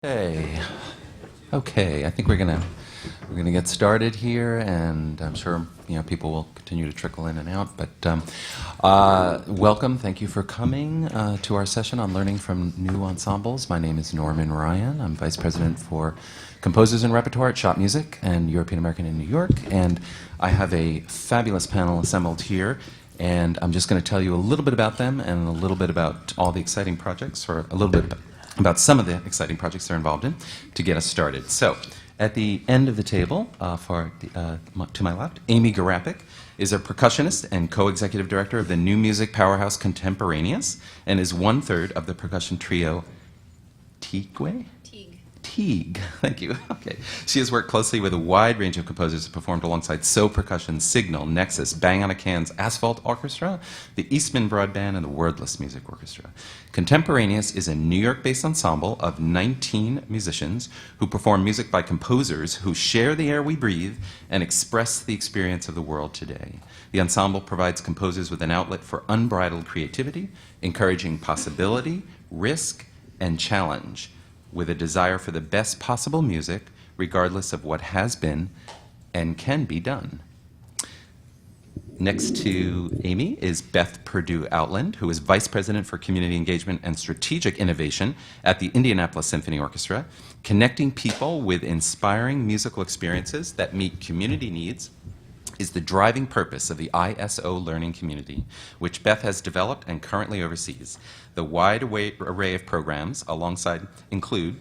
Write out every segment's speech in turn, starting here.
Okay. Okay, I think we're gonna get started here, and I'm sure people will continue to trickle in and out. But welcome. Thank you for coming to our session on learning from new ensembles. My name is Norman Ryan. I'm vice president for composers and repertoire at Schott Music and European American in New York, and I have a fabulous panel assembled here. And I'm just going to tell you a little bit about them and a little bit about all the exciting projects, or a little bit about some of the exciting projects they're involved in, to get us started. So, at the end of the table, to my left, Amy Garapic is a percussionist and co-executive director of the new music powerhouse Contemporaneous, and is one-third of the percussion trio Teague. Teague, thank you. Okay. She has worked closely with a wide range of composers and performed alongside So Percussion, Signal, Nexus, Bang on a Can's Asphalt Orchestra, the Eastman Broadband, and the Wordless Music Orchestra. Contemporaneous is a New York-based ensemble of 19 musicians who perform music by composers who share the air we breathe and express the experience of the world today. The ensemble provides composers with an outlet for unbridled creativity, encouraging possibility, risk, and challenge, with a desire for the best possible music, regardless of what has been and can be done. Next to Amy is Beth Perdue Outland, who is Vice President for Community Engagement and Strategic Innovation at the Indianapolis Symphony Orchestra, connecting people with inspiring musical experiences that meet community needs is the driving purpose of the ISO learning community, which Beth has developed and currently oversees. The wide array of programs alongside include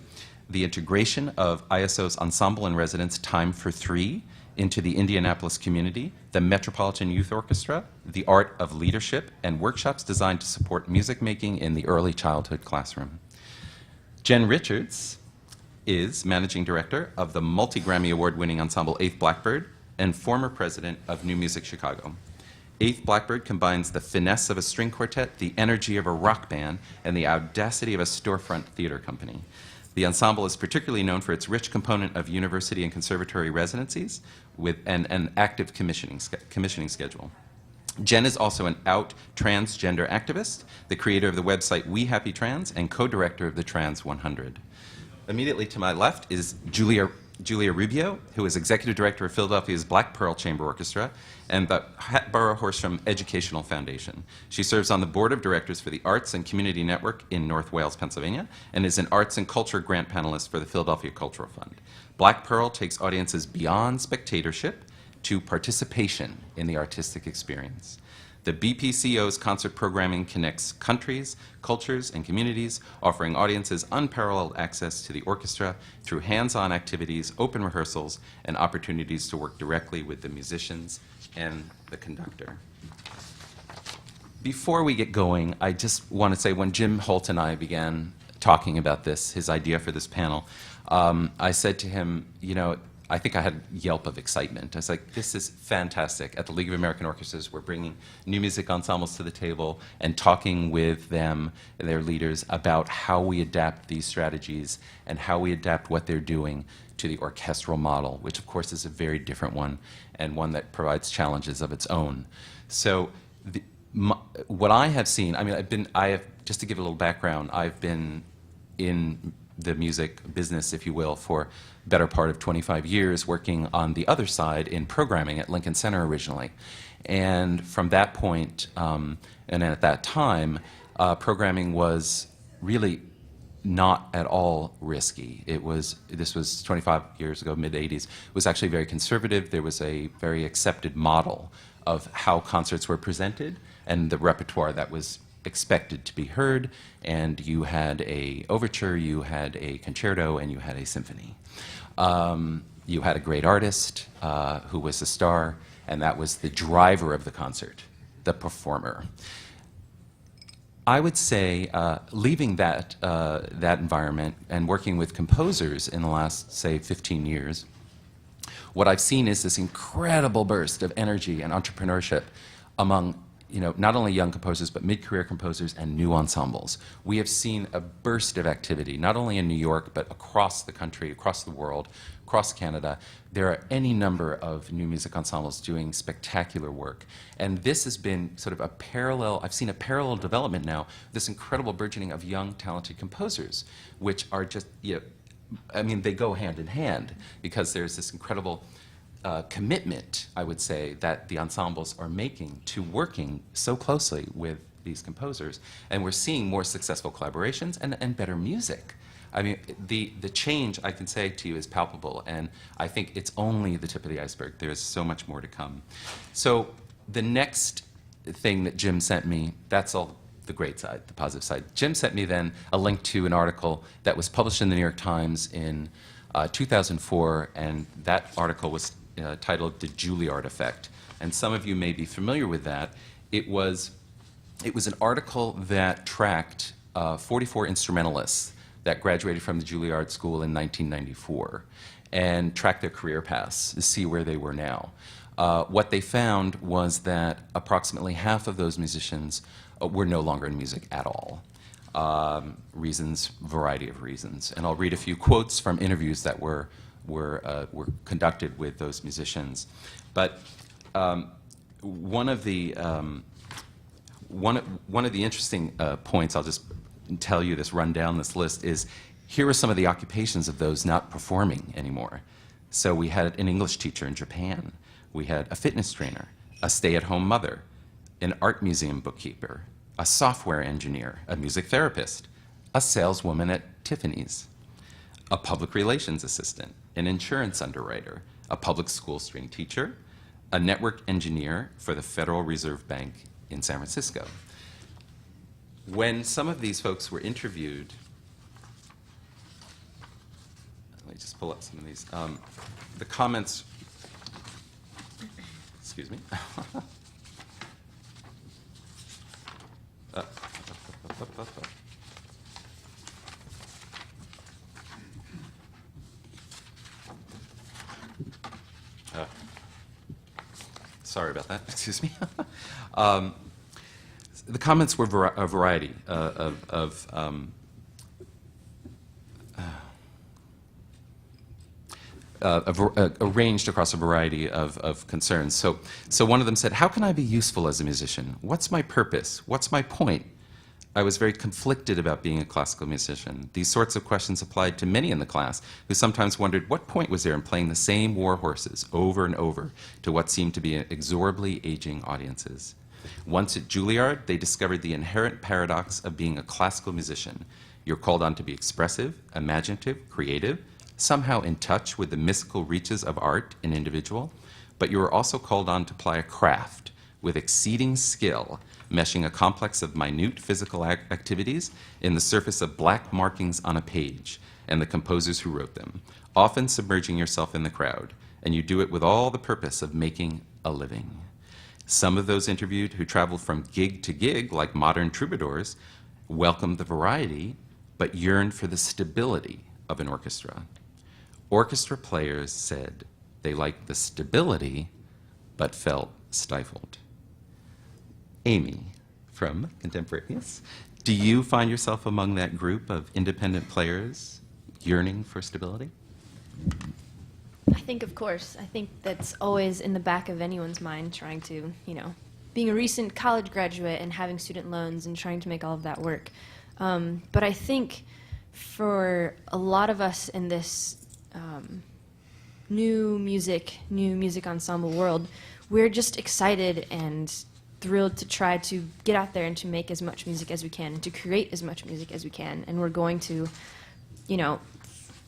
the integration of ISO's Ensemble and Residence Time for Three into the Indianapolis community, the Metropolitan Youth Orchestra, the Art of Leadership, and workshops designed to support music making in the early childhood classroom. Jen Richards is Managing Director of the multi-Grammy Award-winning ensemble Eighth Blackbird, and former president of New Music Chicago. Eighth Blackbird combines the finesse of a string quartet, the energy of a rock band, and the audacity of a storefront theater company. The ensemble is particularly known for its rich component of university and conservatory residencies with an active commissioning schedule. Jen is also an out transgender activist, the creator of the website We Happy Trans, and co-director of the Trans 100. Immediately to my left is Julia Rubio, who is Executive Director of Philadelphia's Pearl Chamber Orchestra and the Hatboro Horsham Educational Foundation. She serves on the Board of Directors for the Arts and Community Network in North Wales, Pennsylvania, and is an Arts and Culture Grant Panelist for the Philadelphia Cultural Fund. Black Pearl takes audiences beyond spectatorship to participation in the artistic experience. The BPCO's concert programming connects countries, cultures, and communities, offering audiences unparalleled access to the orchestra through hands-on activities, open rehearsals, and opportunities to work directly with the musicians and the conductor. Before we get going, I just want to say when Jim Holt and I began talking about this, his idea for this panel, I said to him, I think I had a yelp of excitement. I was like, this is fantastic. At the League of American Orchestras, we're bringing new music ensembles to the table and talking with them, their leaders, about how we adapt these strategies and how we adapt what they're doing to the orchestral model, which of course is a very different one and one that provides challenges of its own. So what I have seen, just to give a little background, I've been in the music business, if you will, for better part of 25 years, working on the other side in programming at Lincoln Center originally. And from that point, and at that time, programming was really not at all risky. This was 25 years ago, mid-'80s. It was actually very conservative. There was a very accepted model of how concerts were presented and the repertoire that was expected to be heard, and you had a overture, you had a concerto, and you had a symphony. You had a great artist who was the star, and that was the driver of the concert, the performer. I would say, leaving that environment and working with composers in the last, say, 15 years, what I've seen is this incredible burst of energy and entrepreneurship among not only young composers, but mid-career composers and new ensembles. We have seen a burst of activity, not only in New York, but across the country, across the world, across Canada. There are any number of new music ensembles doing spectacular work. And this has been sort of I've seen a parallel development now, this incredible burgeoning of young, talented composers, which are just, I mean, they go hand in hand because there's this incredible commitment, I would say, that the ensembles are making to working so closely with these composers. And we're seeing more successful collaborations and better music. I mean, the change, I can say to you, is palpable, and I think it's only the tip of the iceberg. There's so much more to come. So the next thing that Jim sent me, that's all the great side, the positive side. Jim sent me then a link to an article that was published in the New York Times in 2004, and that article was titled "The Juilliard Effect." And some of you may be familiar with that. It was an article that tracked 44 instrumentalists that graduated from the Juilliard School in 1994 and tracked their career paths to see where they were now. What they found was that approximately half of those musicians were no longer in music at all. Variety of reasons. And I'll read a few quotes from interviews that were conducted with those musicians. But one of the interesting points, I'll just tell you this, run down this list, is here are some of the occupations of those not performing anymore. So we had an English teacher in Japan. We had a fitness trainer, a stay-at-home mother, an art museum bookkeeper, a software engineer, a music therapist, a saleswoman at Tiffany's, a public relations assistant, an insurance underwriter, a public school string teacher, a network engineer for the Federal Reserve Bank in San Francisco. When some of these folks were interviewed, let me just pull up some of these, the comments, excuse me. Sorry about that, excuse me. The comments were a variety arranged across a variety of concerns. So one of them said, "How can I be useful as a musician? What's my purpose? What's my point?" I was very conflicted about being a classical musician. These sorts of questions applied to many in the class, who sometimes wondered what point was there in playing the same war horses over and over to what seemed to be inexorably aging audiences. Once at Juilliard, they discovered the inherent paradox of being a classical musician. You're called on to be expressive, imaginative, creative, somehow in touch with the mystical reaches of art and individual, but you are also called on to ply a craft with exceeding skill, meshing a complex of minute physical activities in the surface of black markings on a page and the composers who wrote them, often submerging yourself in the crowd, and you do it with all the purpose of making a living. Some of those interviewed who traveled from gig to gig like modern troubadours welcomed the variety, but yearned for the stability of an orchestra. Orchestra players said they liked the stability, but felt stifled. Amy, from Contemporaneous, do you find yourself among that group of independent players yearning for stability? I think, of course. I think that's always in the back of anyone's mind, trying to, being a recent college graduate and having student loans and trying to make all of that work. But I think for a lot of us in this new music ensemble world, we're just excited and thrilled to try to get out there and to make as much music as we can, and to create as much music as we can. And we're going to,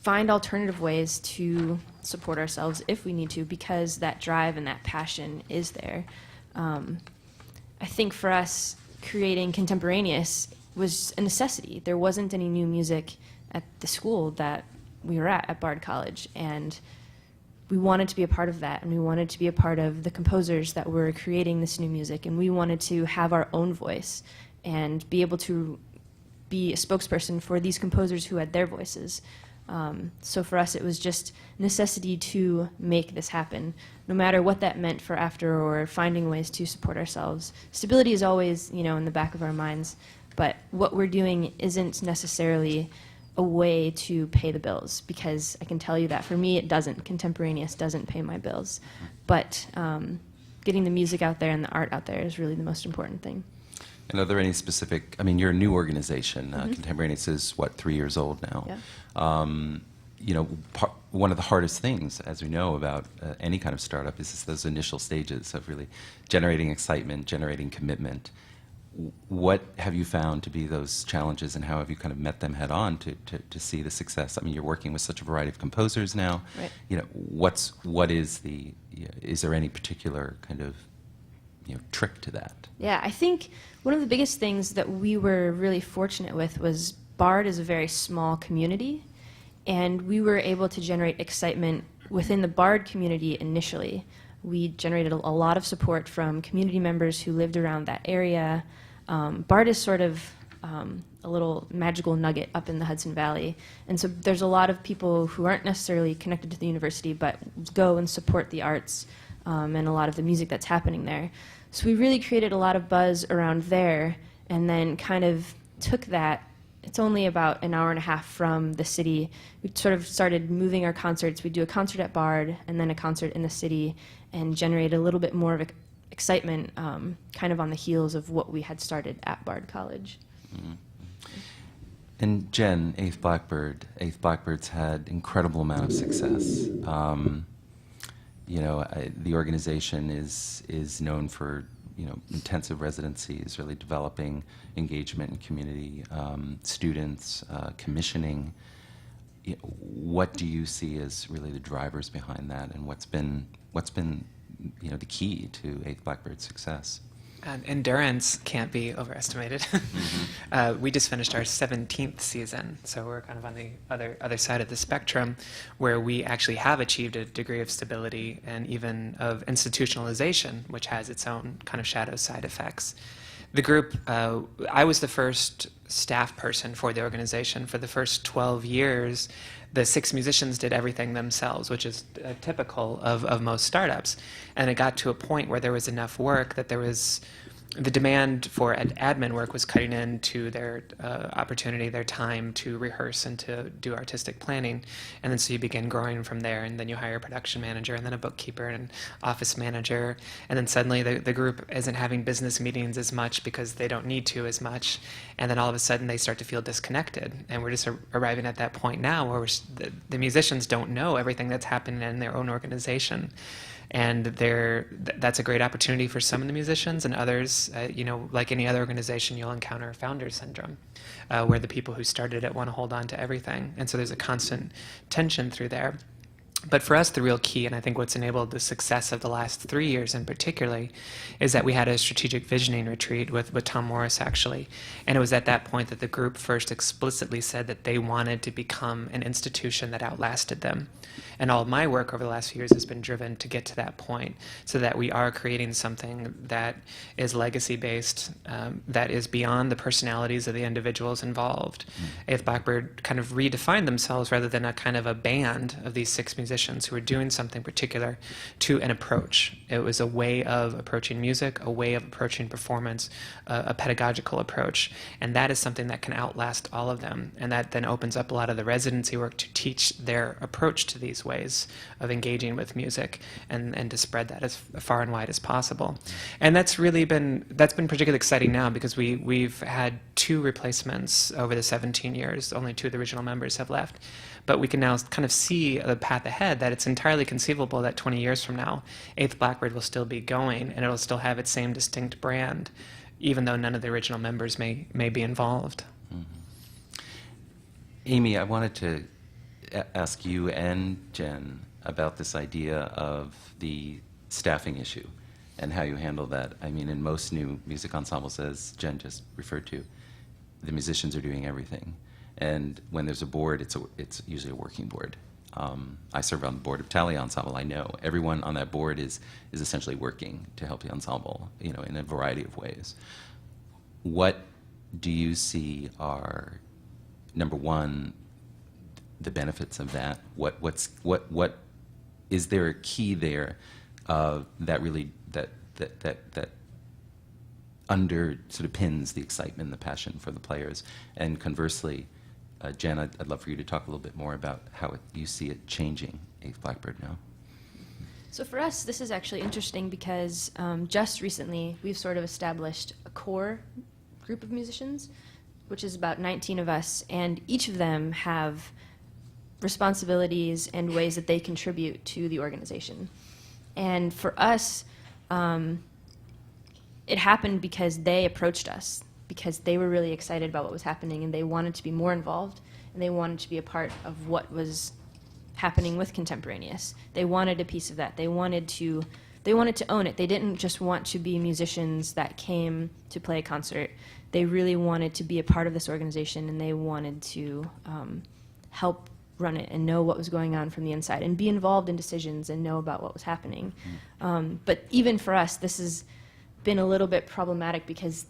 find alternative ways to support ourselves if we need to, because that drive and that passion is there. I think for us, creating Contemporaneous was a necessity. There wasn't any new music at the school that we were at Bard College, and we wanted to be a part of that, and we wanted to be a part of the composers that were creating this new music, and we wanted to have our own voice and be able to be a spokesperson for these composers who had their voices. So for us, it was just necessity to make this happen, no matter what that meant for after or finding ways to support ourselves. Stability is always, in the back of our minds, but what we're doing isn't necessarily a way to pay the bills, because I can tell you that for me it doesn't. Contemporaneous doesn't pay my bills, but getting the music out there and the art out there is really the most important thing. And are there any specific, you're a new organization. Contemporaneous is, 3 years old now? Yeah. one of the hardest things, as we know, about any kind of startup is those initial stages of really generating excitement, generating commitment. What have you found to be those challenges, and how have you kind of met them head on to see the success? I mean, you're working with such a variety of composers now. Right. Is there any particular kind of trick to that? Yeah, I think one of the biggest things that we were really fortunate with was BARD is a very small community, and we were able to generate excitement within the BARD community initially. We generated a lot of support from community members who lived around that area. BARD is sort of a little magical nugget up in the Hudson Valley, and so there's a lot of people who aren't necessarily connected to the university but go and support the arts and a lot of the music that's happening there. So we really created a lot of buzz around there, and then kind of took that. It's only about an hour and a half from the city. We sort of started moving our concerts. We'd do a concert at BARD and then a concert in the city, and generate a little bit more of excitement kind of on the heels of what we had started at BARD College. Mm-hmm. And Jen, Eighth Blackbird's had incredible amount of success. The organization is known for intensive residencies, really developing engagement in community, students, commissioning. What do you see as really the drivers behind that, and what's been the key to Eighth Blackbird's success? Endurance can't be overestimated. Mm-hmm. We just finished our 17th season, so we're kind of on the other side of the spectrum, where we actually have achieved a degree of stability and even of institutionalization, which has its own kind of shadow side effects. The group, I was the first staff person for the organization. For the first 12 years, the 6 musicians did everything themselves, which is typical of most startups. And it got to a point where there was enough work that the demand for admin work was cutting into their opportunity, their time to rehearse and to do artistic planning. And then so you begin growing from there, and then you hire a production manager, and then a bookkeeper, and an office manager. And then suddenly the group isn't having business meetings as much because they don't need to as much. And then all of a sudden they start to feel disconnected. And we're just arriving at that point now where the musicians don't know everything that's happening in their own organization. And that's a great opportunity for some of the musicians, and others, like any other organization, you'll encounter founder syndrome, where the people who started it want to hold on to everything. And so there's a constant tension through there. But for us, the real key, and I think what's enabled the success of the last 3 years in particular, is that we had a strategic visioning retreat with Tom Morris, actually. And it was at that point that the group first explicitly said that they wanted to become an institution that outlasted them. And all of my work over the last few years has been driven to get to that point, so that we are creating something that is legacy-based, that is beyond the personalities of the individuals involved. Eighth Blackbird kind of redefined themselves rather than a kind of a band of these 6 musicians who were doing something particular to an approach. It was a way of approaching music, a way of approaching performance, a pedagogical approach. And that is something that can outlast all of them. And that then opens up a lot of the residency work to teach their approach to these ways of engaging with music, and to spread that as far and wide as possible. And that's been particularly exciting now, because we've had 2 replacements over the 17 years. Only 2 of the original members have left. But we can now kind of see the path ahead, that it's entirely conceivable that 20 years from now, Eighth Blackbird will still be going, and it'll still have its same distinct brand, even though none of the original members may be involved. Mm-hmm. Amy, I wanted to ask you and Jen about this idea of the staffing issue and how you handle that. I mean, in most new music ensembles, as Jen just referred to, the musicians are doing everything. And when there's a board, it's usually a working board. I serve on the board of Tally Ensemble. I know everyone on that board is essentially working to help the ensemble, in a variety of ways. What do you see are, number one, the benefits of that? What is there a key there that really that under sort of pins the excitement and the passion for the players? And conversely, Jen, I'd love for you to talk a little bit more about how you see it changing Eighth Blackbird now. So for us, this is actually interesting because just recently we've sort of established a core group of musicians, which is about 19 of us, and each of them have responsibilities and ways that they contribute to the organization. And for us, it happened because they approached us, because they were really excited about what was happening, and they wanted to be more involved, and they wanted to be a part of what was happening with Contemporaneous. They wanted a piece of that. They wanted to own it. They didn't just want to be musicians that came to play a concert. They really wanted to be a part of this organization, and they wanted to help run it and know what was going on from the inside and be involved in decisions and know about what was happening. But even for us, this has been a little bit problematic because,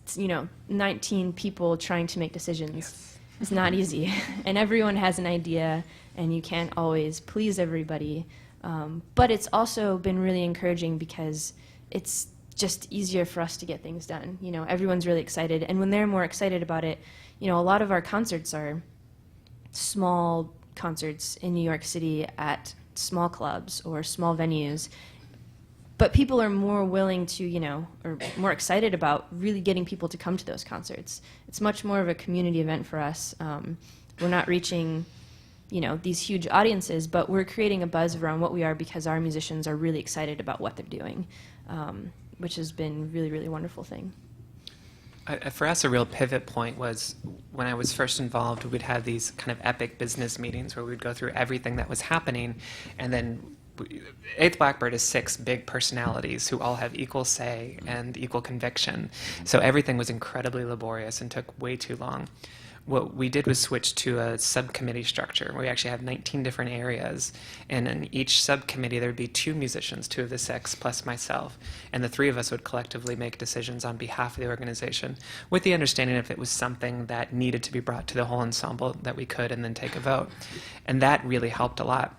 19 people trying to make decisions is not easy. And everyone has an idea, and you can't always please everybody. But it's also been really encouraging because it's just easier for us to get things done. Everyone's really excited. And when they're more excited about it, a lot of our concerts are small concerts in New York City at small clubs or small venues. But people are more willing to, or more excited about really getting people to come to those concerts. It's much more of a community event for us. We're not reaching, these huge audiences, but we're creating a buzz around what we are because our musicians are really excited about what they're doing, which has been really, really wonderful thing. For us, a real pivot point was when I was first involved, we'd have these kind of epic business meetings where we'd go through everything that was happening, and then Eighth Blackbird is 6 big personalities who all have equal say and equal conviction. So everything was incredibly laborious and took way too long. What we did was switch to a subcommittee structure where we actually have 19 different areas, and in each subcommittee there would be 2 musicians, 2 of the 6 plus myself, and the 3 of us would collectively make decisions on behalf of the organization with the understanding if it was something that needed to be brought to the whole ensemble that we could, and then take a vote. And that really helped a lot.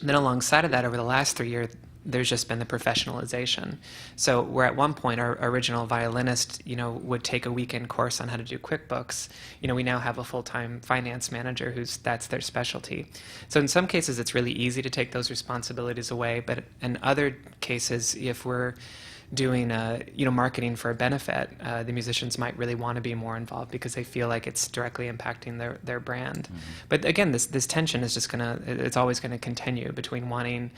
And then alongside of that, over the last 3 years, there's just been the professionalization. So where at one point our original violinist, would take a weekend course on how to do QuickBooks, we now have a full-time finance manager that's their specialty. So in some cases it's really easy to take those responsibilities away, but in other cases, if we're doing marketing for a benefit, the musicians might really want to be more involved because they feel like it's directly impacting their brand. Mm-hmm. But again, this tension is just it's always gonna continue between wanting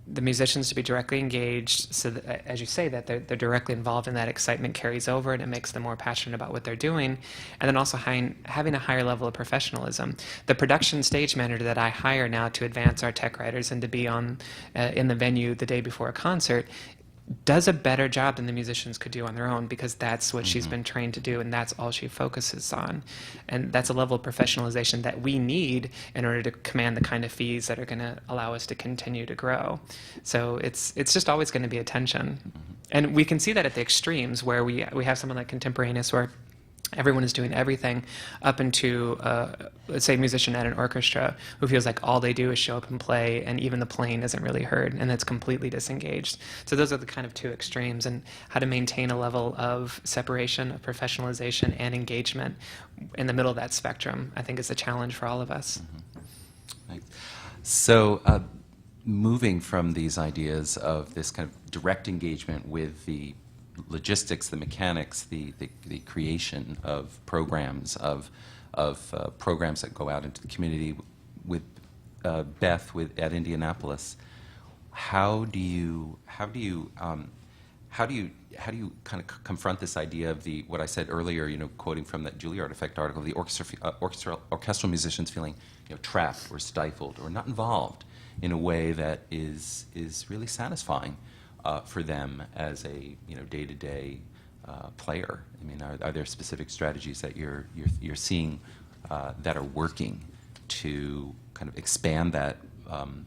the musicians to be directly engaged, so that, as you say, that they're directly involved and that excitement carries over and it makes them more passionate about what they're doing, and then also having a higher level of professionalism. The production stage manager that I hire now to advance our tech writers and to be on in the venue the day before a concert does a better job than the musicians could do on their own, because that's what she's been trained to do and that's all she focuses on. And that's a level of professionalization that we need in order to command the kind of fees that are going to allow us to continue to grow. So it's just always going to be a tension. And we can see that at the extremes where we have someone like Contemporaneous where everyone is doing everything, up into, let's say, a musician at an orchestra who feels like all they do is show up and play, and even the playing isn't really heard, and that's completely disengaged. So those are the kind of 2 extremes, and how to maintain a level of separation, of professionalization, and engagement in the middle of that spectrum, I think is a challenge for all of us. Thanks. So moving from these ideas of this kind of direct engagement with the logistics, the mechanics, the creation of programs, of programs that go out into the community, with Beth at Indianapolis, how do you kind of confront this idea of what I said earlier, quoting from that Juilliard Effect article, the orchestral musicians feeling trapped or stifled or not involved in a way that is really satisfying for them as a day-to-day player? I mean, are there specific strategies that you're seeing that are working to kind of expand that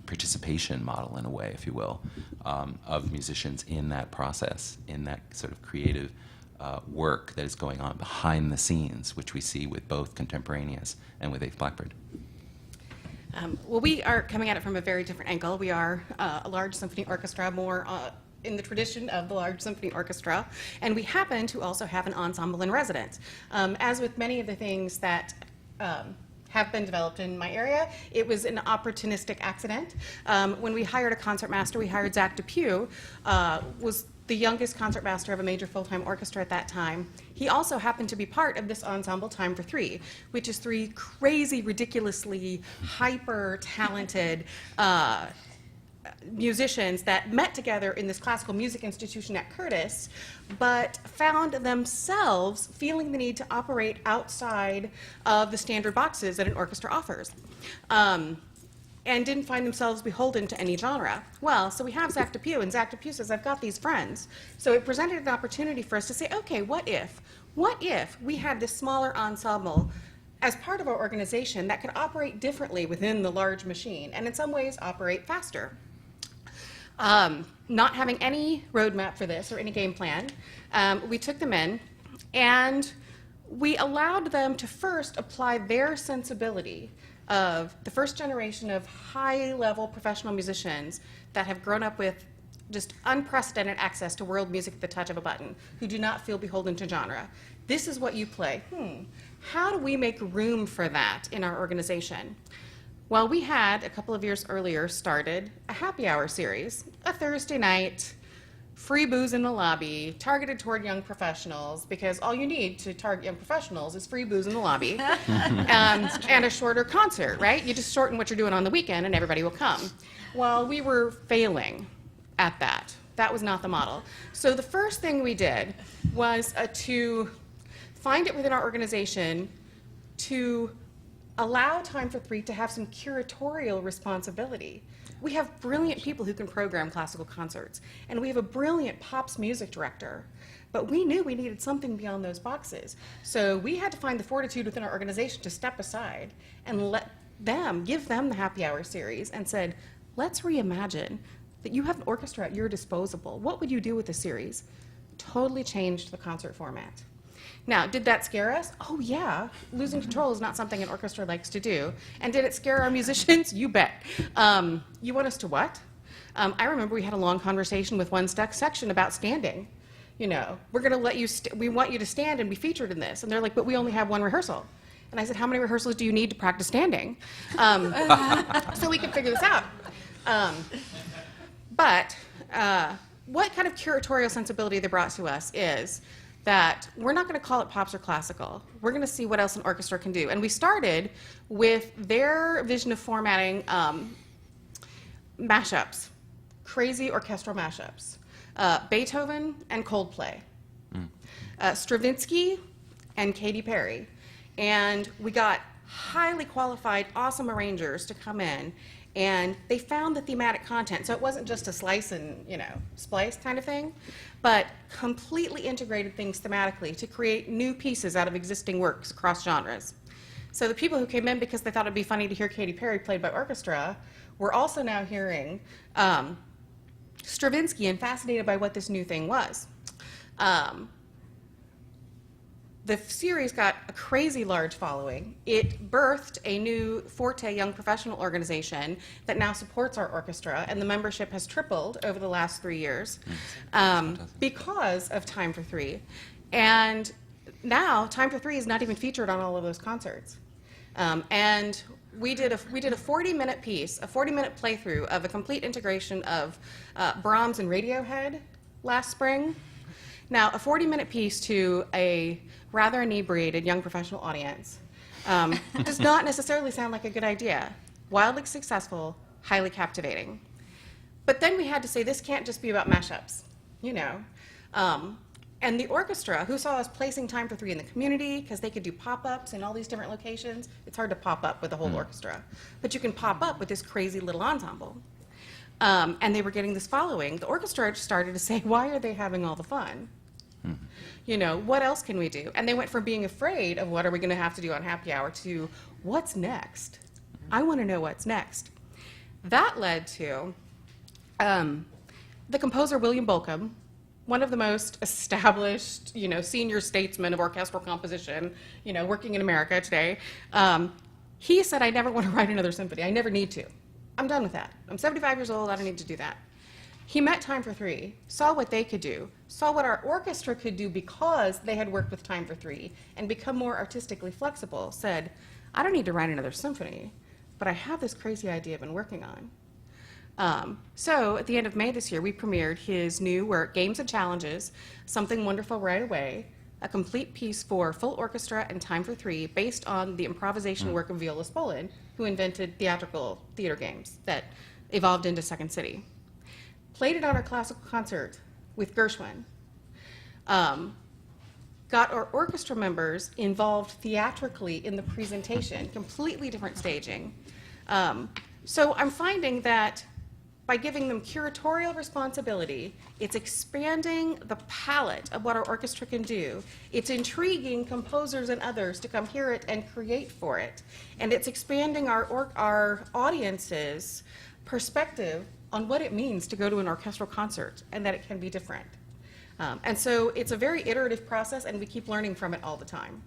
participation model, in a way, if you will, of musicians in that process, in that sort of creative work that is going on behind the scenes, which we see with both Contemporaneous and with Eighth Blackbird? Well, we are coming at it from a very different angle. We are a large symphony orchestra, more in the tradition of the large symphony orchestra, and we happen to also have an ensemble in residence. As with many of the things that have been developed in my area. It was an opportunistic accident. When we hired a concertmaster, we hired Zach Depew, was the youngest concertmaster of a major full-time orchestra at that time. He also happened to be part of this ensemble, Time for Three, which is three crazy, ridiculously hyper-talented musicians that met together in this classical music institution at Curtis, but found themselves feeling the need to operate outside of the standard boxes that an orchestra offers, and didn't find themselves beholden to any genre. Well, so we have Zach Depew, and Zach Depew says, I've got these friends. So it presented an opportunity for us to say, okay, what if we had this smaller ensemble as part of our organization that could operate differently within the large machine, and in some ways operate faster? Not having any roadmap for this or any game plan, we took them in and we allowed them to first apply their sensibility of the first generation of high-level professional musicians that have grown up with just unprecedented access to world music at the touch of a button, who do not feel beholden to genre. This is what you play. How do we make room for that in our organization? Well, we had, a couple of years earlier, started a happy hour series, a Thursday night, free booze in the lobby, targeted toward young professionals, because all you need to target young professionals is free booze in the lobby, and a shorter concert, right? You just shorten what you're doing on the weekend and everybody will come. Well, we were failing at that. That was not the model. So the first thing we did was to find it within our organization to allow Time for Three to have some curatorial responsibility. We have brilliant people who can program classical concerts, and we have a brilliant pops music director, but we knew we needed something beyond those boxes. So we had to find the fortitude within our organization to step aside and give them the happy hour series and said, let's reimagine that you have an orchestra at your disposal. What would you do with the series? Totally changed the concert format. Now, did that scare us? Oh, yeah. Losing control is not something an orchestra likes to do. And did it scare our musicians? You bet. You want us to what? I remember we had a long conversation with one section about standing. You know, we're going to let you, we want you to stand and be featured in this. And they're like, but we only have one rehearsal. And I said, how many rehearsals do you need to practice standing? So we could figure this out. But what kind of curatorial sensibility they brought to us is that we're not going to call it pops or classical. We're going to see what else an orchestra can do. And we started with their vision of formatting mashups, crazy orchestral mashups, Beethoven and Coldplay, Stravinsky and Katy Perry. And we got highly qualified, awesome arrangers to come in, and they found the thematic content. So it wasn't just a slice and, splice kind of thing, but completely integrated things thematically to create new pieces out of existing works across genres. So the people who came in because they thought it'd be funny to hear Katy Perry played by orchestra were also now hearing Stravinsky and fascinated by what this new thing was. The series got a crazy large following. It birthed a new Forte young professional organization that now supports our orchestra, and the membership has tripled over the last 3 years because of Time for Three. And now Time for Three is not even featured on all of those concerts. And we did a 40-minute piece, a 40-minute playthrough of a complete integration of Brahms and Radiohead last spring. Now, a 40-minute piece to a rather inebriated young professional audience does not necessarily sound like a good idea. Wildly successful, highly captivating. But then we had to say, this can't just be about mashups, And the orchestra, who saw us placing Time for Three in the community, because they could do pop-ups in all these different locations. It's hard to pop up with a whole orchestra, but you can pop up with this crazy little ensemble. And they were getting this following. The orchestra started to say, why are they having all the fun? What else can we do? And they went from being afraid of what are we going to have to do on happy hour to what's next? I want to know what's next. That led to the composer William Bolcom, one of the most established, senior statesmen of orchestral composition, working in America today. He said, I never want to write another symphony. I never need to. I'm done with that. I'm 75 years old. I don't need to do that. He met Time for Three, saw what they could do, saw what our orchestra could do because they had worked with Time for Three and become more artistically flexible, said, I don't need to write another symphony, but I have this crazy idea I've been working on. So at the end of May this year, we premiered his new work, Games and Challenges, Something Wonderful Right Away, a complete piece for full orchestra and time for three, based on the improvisation work of Viola Spolin, who invented theatrical theater games that evolved into Second City. Played it on our classical concert with Gershwin. Got our orchestra members involved theatrically in the presentation, completely different staging. So I'm finding that by giving them curatorial responsibility, it's expanding the palette of what our orchestra can do. It's intriguing composers and others to come hear it and create for it. And it's expanding our audience's perspective on what it means to go to an orchestral concert and that it can be different. And so it's a very iterative process, and we keep learning from it all the time.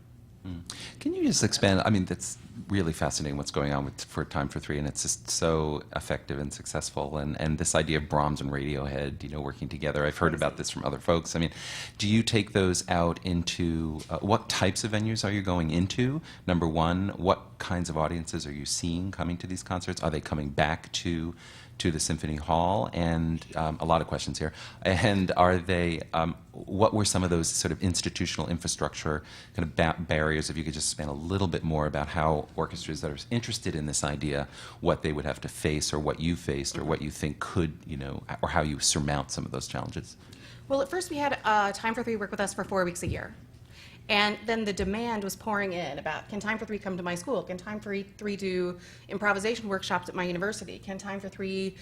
Can you just expand? I mean, that's really fascinating what's going on for Time for Three, and it's just so effective and successful. And this idea of Brahms and Radiohead, working together. I've heard about this from other folks. I mean, do you take those out into what types of venues are you going into? Number one, what kinds of audiences are you seeing coming to these concerts? Are they coming back to the Symphony Hall? And a lot of questions here. And are they, what were some of those sort of institutional infrastructure kind of barriers, if you could just expand a little bit more about how orchestras that are interested in this idea, what they would have to face, or what you faced, or what you think could, or how you surmount some of those challenges? Well, at first we had Time for Three work with us for 4 weeks a year. And then the demand was pouring in about, can Time for Three come to my school? Can Time for Three do improvisation workshops at my university? Can Time for Three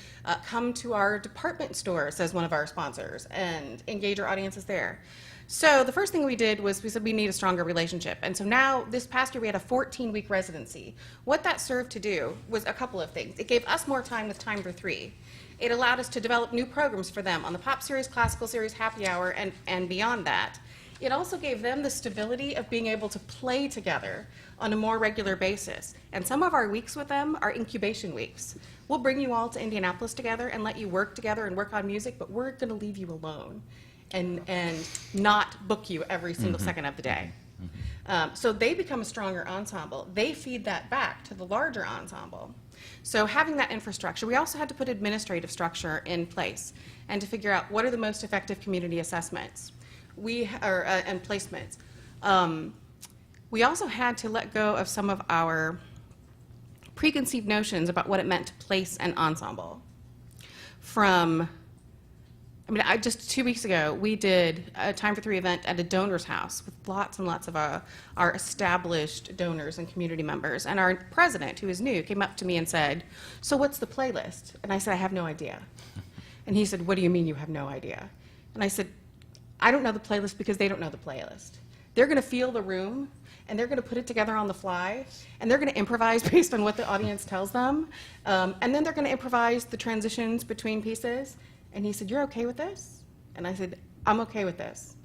come to our department store, says one of our sponsors, and engage our audiences there? So the first thing we did was we said we need a stronger relationship. And so now, this past year, we had a 14-week residency. What that served to do was a couple of things. It gave us more time with Time for Three. It allowed us to develop new programs for them on the pop series, classical series, happy hour, and beyond that. It also gave them the stability of being able to play together on a more regular basis. And some of our weeks with them are incubation weeks. We'll bring you all to Indianapolis together and let you work together and work on music, but we're going to leave you alone and not book you every single second of the day. So they become a stronger ensemble. They feed that back to the larger ensemble. So having that infrastructure, we also had to put administrative structure in place and to figure out what are the most effective community assessments. And placements. We also had to let go of some of our preconceived notions about what it meant to place an ensemble. Just 2 weeks ago, we did a Time for Three event at a donor's house with lots and lots of our established donors and community members. And our president, who is new, came up to me and said, "So what's the playlist?" And I said, "I have no idea." And he said, "What do you mean you have no idea?" And I said, "I don't know the playlist because they don't know the playlist. They're going to feel the room, and they're going to put it together on the fly, and they're going to improvise based on what the audience tells them, and then they're going to improvise the transitions between pieces." And he said, "You're okay with this?" And I said, "I'm okay with this."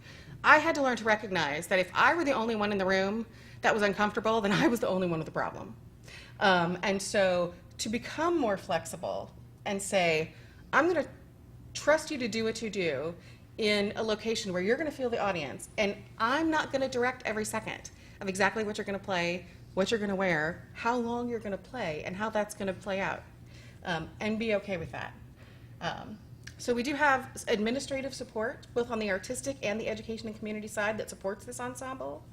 I had to learn to recognize that if I were the only one in the room that was uncomfortable, then I was the only one with the problem. And so to become more flexible and say, I'm going to trust you to do what you do in a location where you're going to feel the audience, and I'm not going to direct every second of exactly what you're going to play, what you're going to wear, how long you're going to play, and how that's going to play out, and be okay with that. So we do have administrative support, both on the artistic and the education and community side, that supports this ensemble.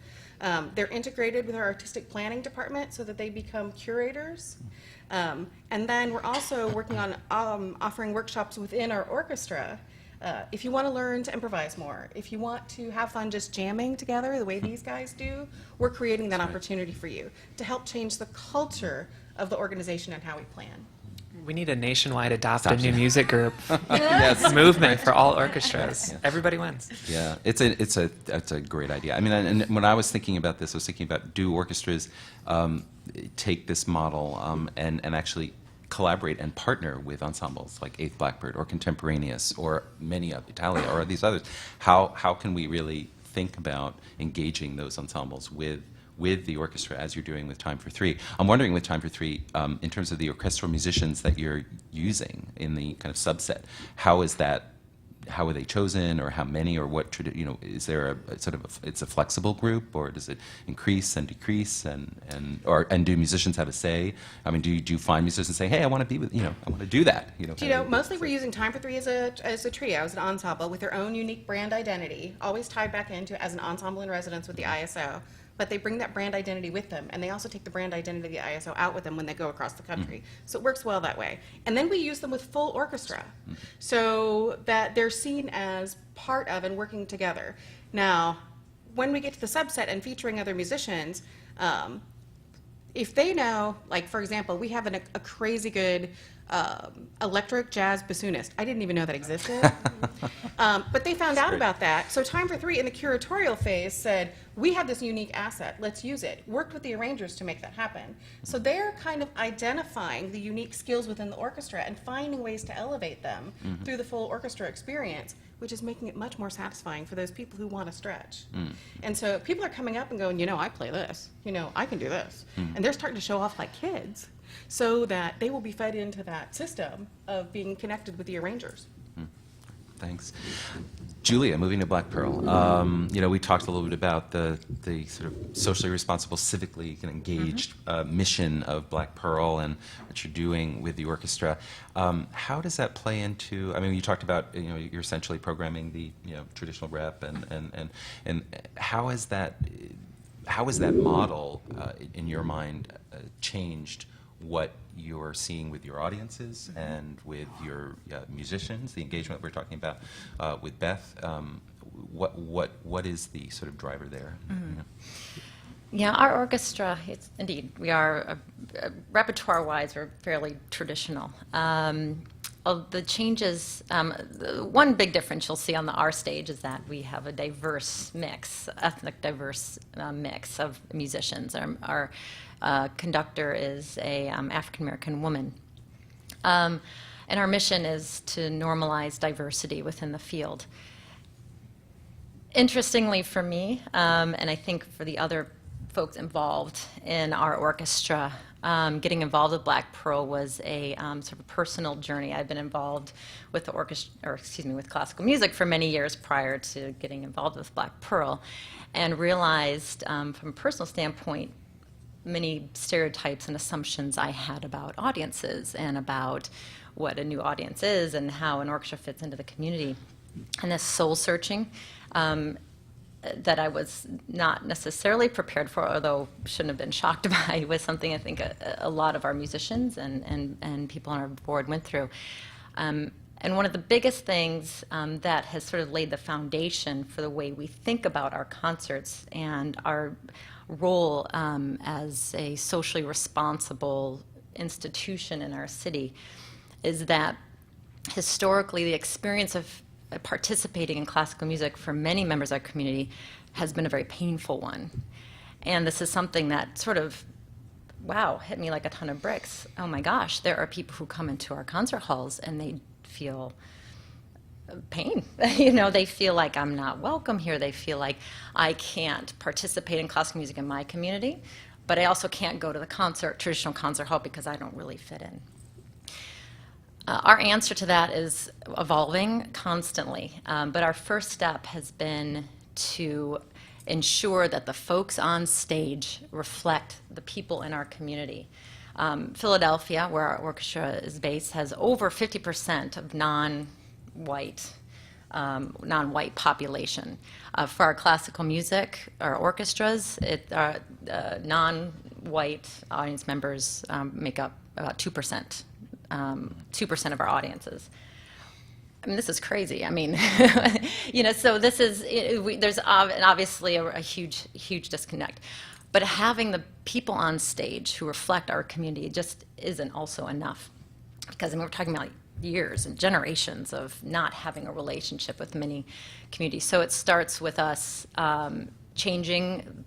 They're integrated with our artistic planning department so that they become curators. And then we're also working on offering workshops within our orchestra. If you want to learn to improvise more, if you want to have fun just jamming together the way these guys do, we're creating that opportunity for you to help change the culture of the organization and how we plan. We need a nationwide adopt a new music group movement for all orchestras. Yeah. Everybody wins. Yeah, it's a great idea. I mean, and when I was thinking about this, I was thinking about, do orchestras take this model and actually collaborate and partner with ensembles like Eighth Blackbird or Contemporaneous or many of Italia or these others? How can we really think about engaging those ensembles with the orchestra as you're doing with Time for Three? I'm wondering with Time for Three, in terms of the orchestral musicians that you're using in the kind of subset, how is that how are they chosen, or how many, or what is there a sort of it's a flexible group, or does it increase and decrease, and do musicians have a say? I mean, do you find musicians say, hey, I want to be with, I want to do that, Mostly we're using Time for Three as a trio, as an ensemble with their own unique brand identity, always tied back into as an ensemble in residence with the ISO. But they bring that brand identity with them, and they also take the brand identity of the ISO out with them when they go across the country. So it works well that way. And then we use them with full orchestra, so that they're seen as part of and working together. Now, when we get to the subset and featuring other musicians, if they know, like for example, we have a crazy good electric jazz bassoonist. I didn't even know that existed. But they found out about that. So Time for Three in the curatorial phase said, we have this unique asset, let's use it. Worked with the arrangers to make that happen. So they're kind of identifying the unique skills within the orchestra and finding ways to elevate them through the full orchestra experience, which is making it much more satisfying for those people who want to stretch. And so people are coming up and going, I play this, I can do this. And they're starting to show off like kids, so that they will be fed into that system of being connected with the arrangers. Thanks. Julia, moving to Black Pearl. We talked a little bit about the sort of socially responsible, civically engaged mission of Black Pearl and what you're doing with the orchestra. How does that play into? I mean, you talked about you're essentially programming the traditional rep, and how is that model in your mind changed what you're seeing with your audiences and with your musicians, the engagement we're talking about with Beth? What is the sort of driver there? Yeah, our orchestra, we are, repertoire-wise, we're fairly traditional. Of the changes, one big difference you'll see on our stage is that we have a diverse mix, ethnic diverse mix of musicians. Our conductor is a African-American woman. And our mission is to normalize diversity within the field. Interestingly for me, and I think for the other folks involved in our orchestra, getting involved with Black Pearl was a sort of personal journey. I've been involved with the with classical music for many years prior to getting involved with Black Pearl, and realized from a personal standpoint many stereotypes and assumptions I had about audiences and about what a new audience is and how an orchestra fits into the community. And this soul searching that I was not necessarily prepared for, although shouldn't have been shocked by, was something I think a lot of our musicians and people on our board went through. And one of the biggest things that has sort of laid the foundation for the way we think about our concerts and our role as a socially responsible institution in our city is that historically the experience of participating in classical music for many members of our community has been a very painful one. And this is something that sort of, hit me like a ton of bricks. Oh my gosh, there are people who come into our concert halls and they feel pain. They feel like I'm not welcome here. They feel like I can't participate in classical music in my community, but I also can't go to the traditional concert hall because I don't really fit in. Our answer to that is evolving constantly, but our first step has been to ensure that the folks on stage reflect the people in our community. Philadelphia, where our orchestra is based, has over 50% of non-white population. For our classical music, our orchestras, non-white audience members make up about 2%. 2% of our audiences. I mean, this is crazy. I mean, so this is, there's obviously a huge disconnect. But having the people on stage who reflect our community just isn't also enough. Because we're talking about years and generations of not having a relationship with many communities. So it starts with us changing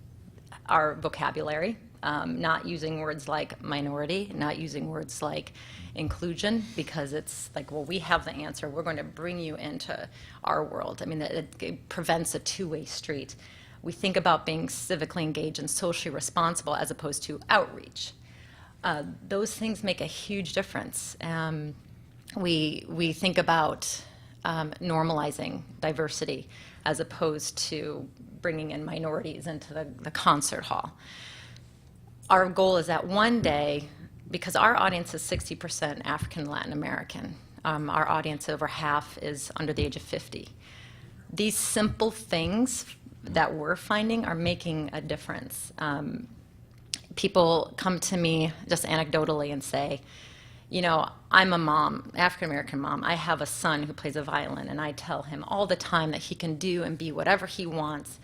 our vocabulary, not using words like minority, not using words like inclusion, because it's like, well, we have the answer. We're going to bring you into our world. I mean, it prevents a two-way street. We think about being civically engaged and socially responsible as opposed to outreach. Those things make a huge difference. We think about normalizing diversity as opposed to bringing in minorities into the concert hall. Our goal is that one day, because our audience is 60% African and Latin American, our audience, over half, is under the age of 50. These simple things that we're finding are making a difference. People come to me just anecdotally and say, you know, I'm a mom, African-American mom. I have a son who plays a violin, and I tell him all the time that he can do and be whatever he wants.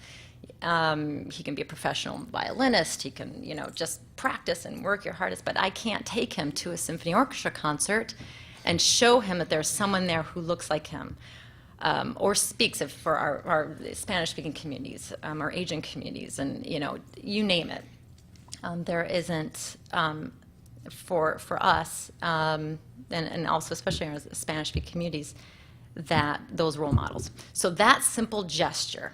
He can be a professional violinist. He can, you know, just practice and work your hardest. But I can't take him to a symphony orchestra concert and show him that there's someone there who looks like him, or speaks for our Spanish-speaking communities, or Asian communities, and, you know, you name it. There isn't, for us, and also especially in our Spanish-speaking communities, that those role models. So that simple gesture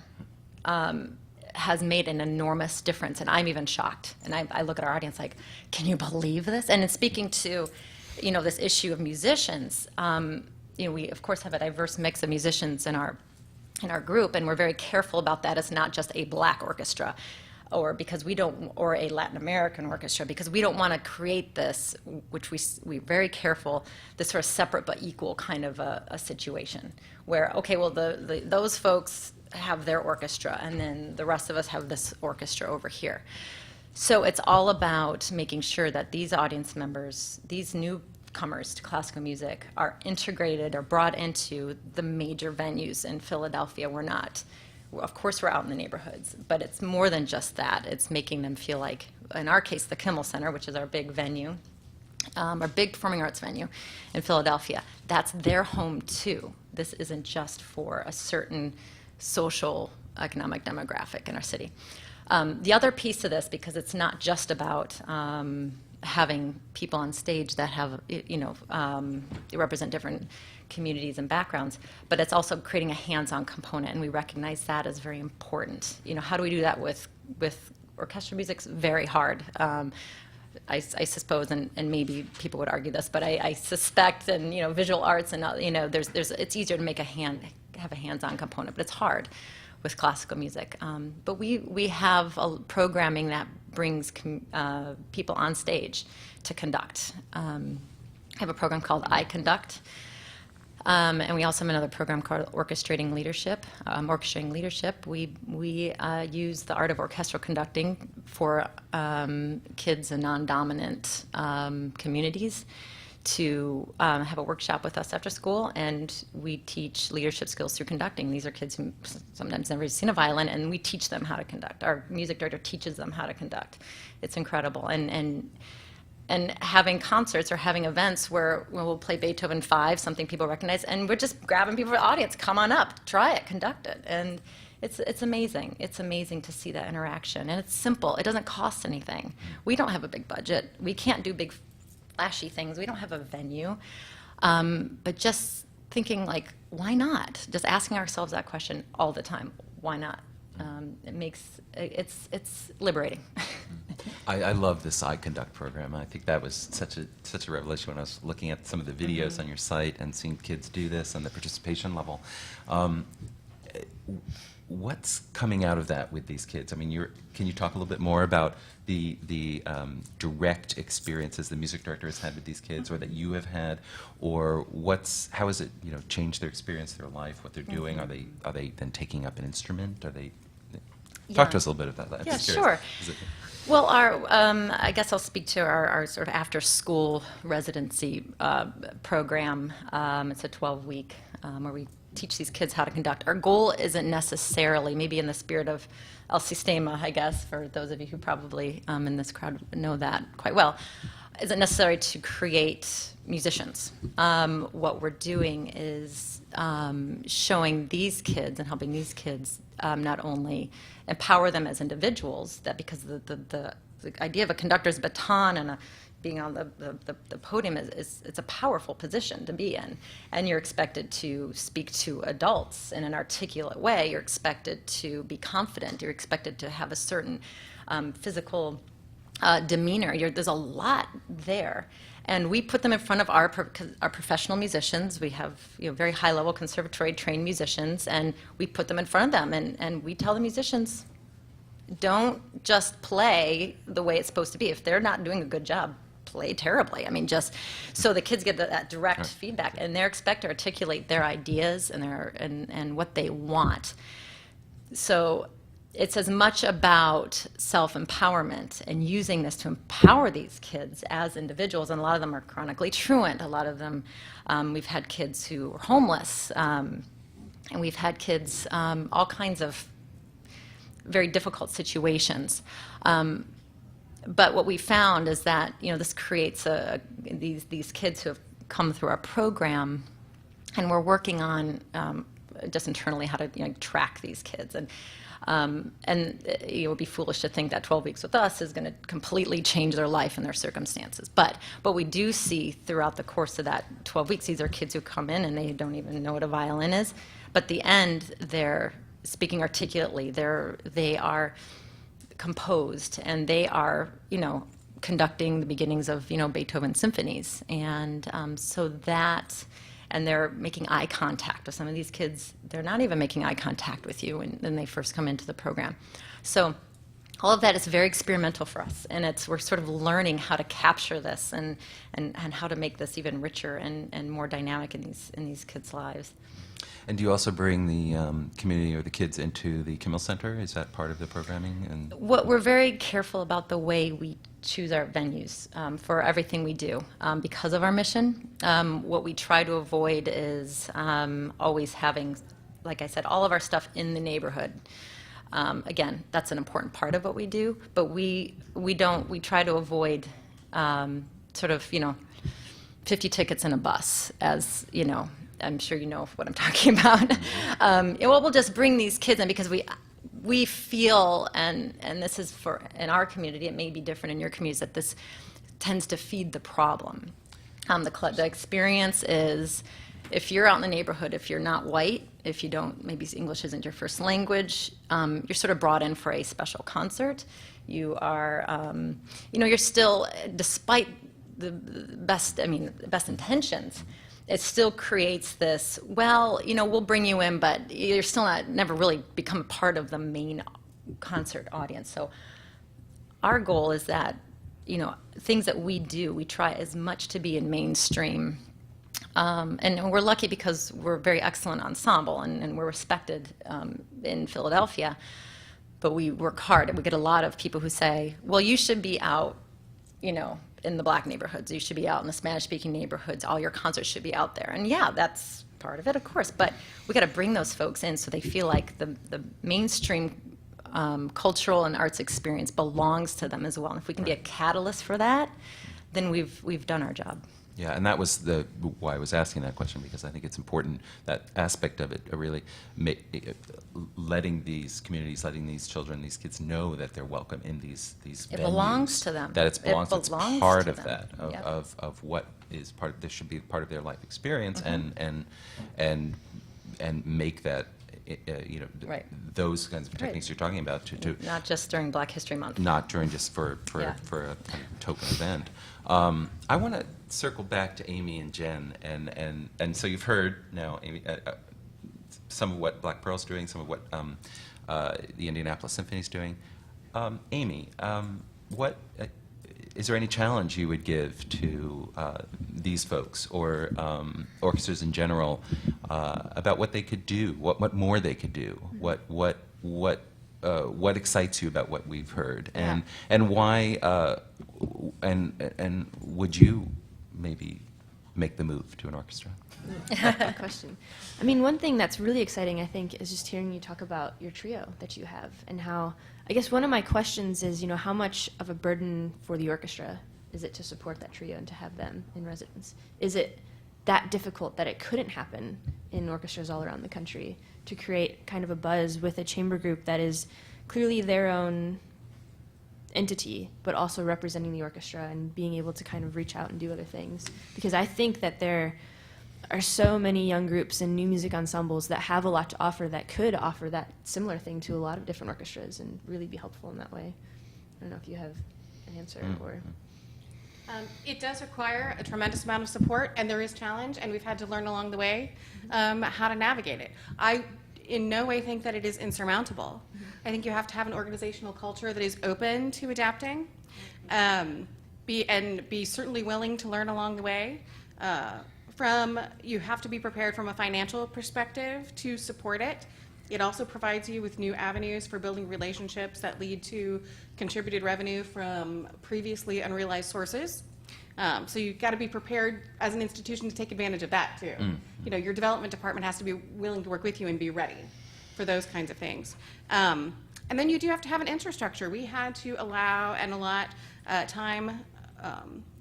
has made an enormous difference, and I'm even shocked. And I look at our audience like, can you believe this? And in speaking to, you know, this issue of musicians, you know, we of course have a diverse mix of musicians in our group, and we're very careful about that. It's not just a black orchestra, or a Latin American orchestra, because we don't want to create this, which we're very careful, this sort of separate but equal kind of a situation where, okay, well, those folks have their orchestra, and then the rest of us have this orchestra over here. So it's all about making sure that these audience members, these newcomers to classical music, are integrated or brought into the major venues in Philadelphia. Of course, we're out in the neighborhoods, but it's more than just that. It's making them feel like, in our case, the Kimmel Center, which is our big venue, our big performing arts venue in Philadelphia, that's their home too. This isn't just for a certain social, economic demographic in our city. The other piece of this, because it's not just about having people on stage that have, you know, represent different communities and backgrounds, but it's also creating a hands-on component, and we recognize that as very important. You know, how do we do that with orchestral music? It's very hard. I suppose, and maybe people would argue this, but I suspect, and, you know, visual arts, and, you know, it's easier to make have a hands-on component, but it's hard with classical music. But we have a programming that brings people on stage to conduct. I have a program called I Conduct, and we also have another program called Orchestrating Leadership. Orchestrating Leadership, we use the art of orchestral conducting for kids in non-dominant communities to have a workshop with us after school, and we teach leadership skills through conducting. These are kids who sometimes never seen a violin, and we teach them how to conduct. Our music director teaches them how to conduct. It's incredible. And having concerts or having events where we'll play Beethoven 5, something people recognize, and we're just grabbing people from the audience, come on up, try it, conduct it. And it's amazing. It's amazing to see that interaction. And it's simple. It doesn't cost anything. We don't have a big budget. We can't do big flashy things. We don't have a venue. But just thinking, like, why not? Just asking ourselves that question all the time. Why not? It's liberating. I love this I Conduct program. I think that was such a revelation when I was looking at some of the videos on your site and seeing kids do this and the participation level. What's coming out of that with these kids? I mean, can you talk a little bit more about the direct experiences the music director has had with these kids, or that you have had, or how has it, you know, changed their experience, their life, what they're doing? Are they then taking up an instrument? Talk to us a little bit about that. I'm just curious. Sure. Well, I guess I'll speak to our sort of after-school residency program. It's a 12-week where we teach these kids how to conduct. Our goal isn't necessarily, maybe in the spirit of El Sistema, I guess, for those of you who probably in this crowd know that quite well, isn't necessary to create musicians. What we're doing is showing these kids and helping these kids not only empower them as individuals, that because the idea of a conductor's baton and being on the podium it's a powerful position to be in, and you're expected to speak to adults in an articulate way. You're expected to be confident. You're expected to have a certain physical demeanor. There's a lot there. And we put them in front of our professional musicians. We have very high-level conservatory-trained musicians, and we put them in front of them, and we tell the musicians, don't just play the way it's supposed to be. If they're not doing a good job, play terribly. I mean, just so the kids get that direct feedback, and they're expected to articulate their ideas and what they want. So it's as much about self-empowerment and using this to empower these kids as individuals, and a lot of them are chronically truant. A lot of them, we've had kids who are homeless, and we've had kids all kinds of very difficult situations. But what we found is that this creates these kids who have come through our program, and we're working on just internally how to track these kids. And it would be foolish to think that 12 weeks with us is going to completely change their life and their circumstances. But we do see throughout the course of that 12 weeks, these are kids who come in and they don't even know what a violin is. But at the end, they're speaking articulately. They are composed, and they are conducting the beginnings of Beethoven's symphonies, and and they're making eye contact with some of these kids. They're not even making eye contact with you when they first come into the program. So all of that is very experimental for us, and we're sort of learning how to capture this and how to make this even richer and more dynamic in these kids' lives. And do you also bring the community or the kids into the Kimmel Center? Is that part of the programming? And we're very careful about the way we choose our venues for everything we do because of our mission. What we try to avoid is always having, like I said, all of our stuff in the neighborhood. Again, that's an important part of what we do, but we try to avoid sort of 50 tickets in a bus, as I'm sure you know what I'm talking about. We'll just bring these kids in because we feel, and this is in our community, it may be different in your communities, that this tends to feed the problem. The experience is, if you're out in the neighborhood, if you're not white, if you don't, maybe English isn't your first language, you're sort of brought in for a special concert. You are, you're still, despite the best intentions, it still creates this, we'll bring you in, but you're still never really become part of the main concert audience. So our goal is that, things that we do, we try as much to be in mainstream. And we're lucky because we're a very excellent ensemble, and we're respected in Philadelphia. But we work hard, and we get a lot of people who say, well, you should be out, in the black neighborhoods. You should be out in the Spanish-speaking neighborhoods. All your concerts should be out there. And yeah, that's part of it, of course. But we got to bring those folks in so they feel like the mainstream cultural and arts experience belongs to them as well. And if we can be a catalyst for that, then we've done our job. Yeah, and that was why I was asking that question, because I think it's important, that aspect of it, really letting these communities, letting these children, these kids know that they're welcome in these venues. It belongs to them. That it belongs It's part of them. that, Yep. of what is part. This should be part of their life experience, Mm-hmm. and make that. Right. Those kinds of techniques you're talking about to Not just during Black History Month. not during just for Yeah. a kind of token event. I want to circle back to Amy and Jen, and so you've heard now, Amy, some of what Black Pearl's doing, some of what the Indianapolis Symphony is doing. Amy, what is there any challenge you would give to these folks or orchestras in general about what they could do, what more they could do, what excites you about what we've heard, and why, and would you maybe make the move to an orchestra? Good question. I mean, one thing that's really exciting, I think, is just hearing you talk about your trio that you have, and how, I guess one of my questions is, how much of a burden for the orchestra is it to support that trio and to have them in residence? Is it that difficult that it couldn't happen in orchestras all around the country to create kind of a buzz with a chamber group that is clearly their own entity, but also representing the orchestra and being able to kind of reach out and do other things? Because I think that there are so many young groups and new music ensembles that have a lot to offer that could offer that similar thing to a lot of different orchestras and really be helpful in that way. I don't know if you have an answer or... It does require a tremendous amount of support, and there is challenge, and we've had to learn along the way how to navigate it. I in no way think that it is insurmountable. I think you have to have an organizational culture that is open to adapting, be certainly willing to learn along the way. You have to be prepared from a financial perspective to support it. It also provides you with new avenues for building relationships that lead to contributed revenue from previously unrealized sources. So you've got to be prepared as an institution to take advantage of that too. You know, your development department has to be willing to work with you and be ready for those kinds of things. And then you do have to have an infrastructure. We had to allow and allot time,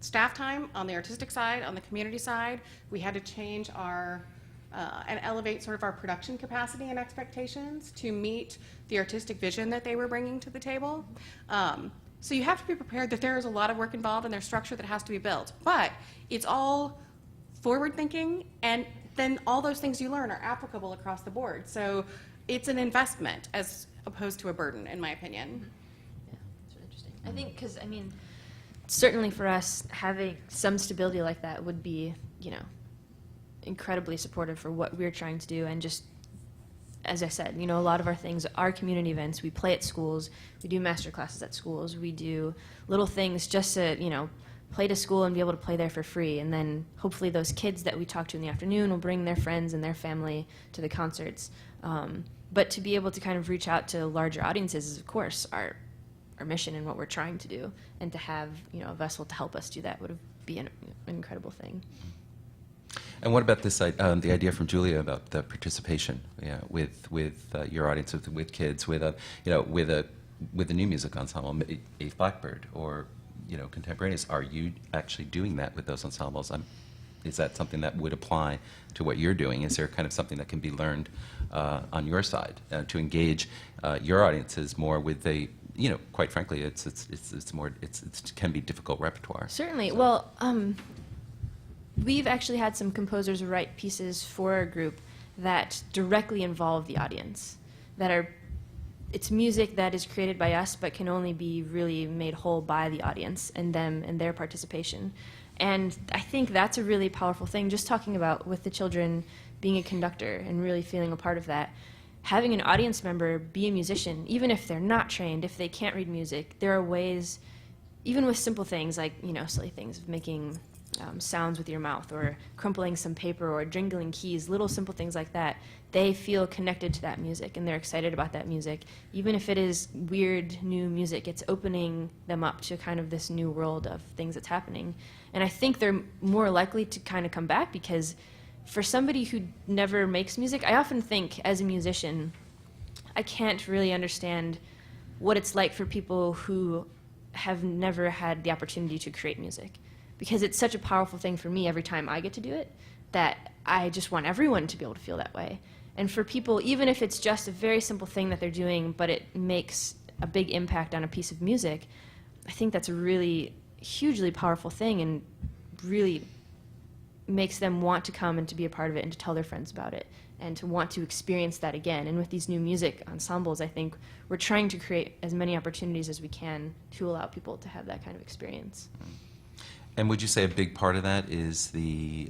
staff time on the artistic side, on the community side. We had to change and elevate sort of our production capacity and expectations to meet the artistic vision that they were bringing to the table. So you have to be prepared that there is a lot of work involved and there's structure that has to be built. But it's all forward thinking, and then all those things you learn are applicable across the board. So it's an investment as opposed to a burden, in my opinion. Yeah, that's really interesting. I think because, I mean, certainly for us, having some stability like that would be, you know, incredibly supportive for what we're trying to do. And just, as I said, you know, a lot of our things are community events. We play at schools. We do master classes at schools. We do little things just to, you know, play to school and be able to play there for free. And then hopefully those kids that we talk to in the afternoon will bring their friends and their family to the concerts. But to be able to kind of reach out to larger audiences is, of course, our mission and what we're trying to do. And to have, you know, a vessel to help us do that would be an incredible thing. And what about this? The idea from Julia about the participation, with your audience, with kids, with a new music ensemble, Eighth Blackbird, or Contemporaneous. Are you actually doing that with those ensembles? Is that something that would apply to what you're doing? Is there kind of something that can be learned on your side to engage your audiences more with the, quite frankly, it can be difficult repertoire. Certainly. So. Well. We've actually had some composers write pieces for our group that directly involve the audience, it's music that is created by us but can only be really made whole by the audience and them and their participation. And I think that's a really powerful thing, just talking about with the children being a conductor and really feeling a part of that. Having an audience member be a musician, even if they're not trained, if they can't read music, there are ways, even with simple things like, silly things of making sounds with your mouth or crumpling some paper or jingling keys, little simple things like that, they feel connected to that music and they're excited about that music. Even if it is weird new music, it's opening them up to kind of this new world of things that's happening. And I think they're more likely to kind of come back because for somebody who never makes music, I often think as a musician, I can't really understand what it's like for people who have never had the opportunity to create music. Because it's such a powerful thing for me every time I get to do it that I just want everyone to be able to feel that way. And for people, even if it's just a very simple thing that they're doing, but it makes a big impact on a piece of music, I think that's a really hugely powerful thing and really makes them want to come and to be a part of it and to tell their friends about it and to want to experience that again. And with these new music ensembles, I think we're trying to create as many opportunities as we can to allow people to have that kind of experience. And would you say a big part of that is the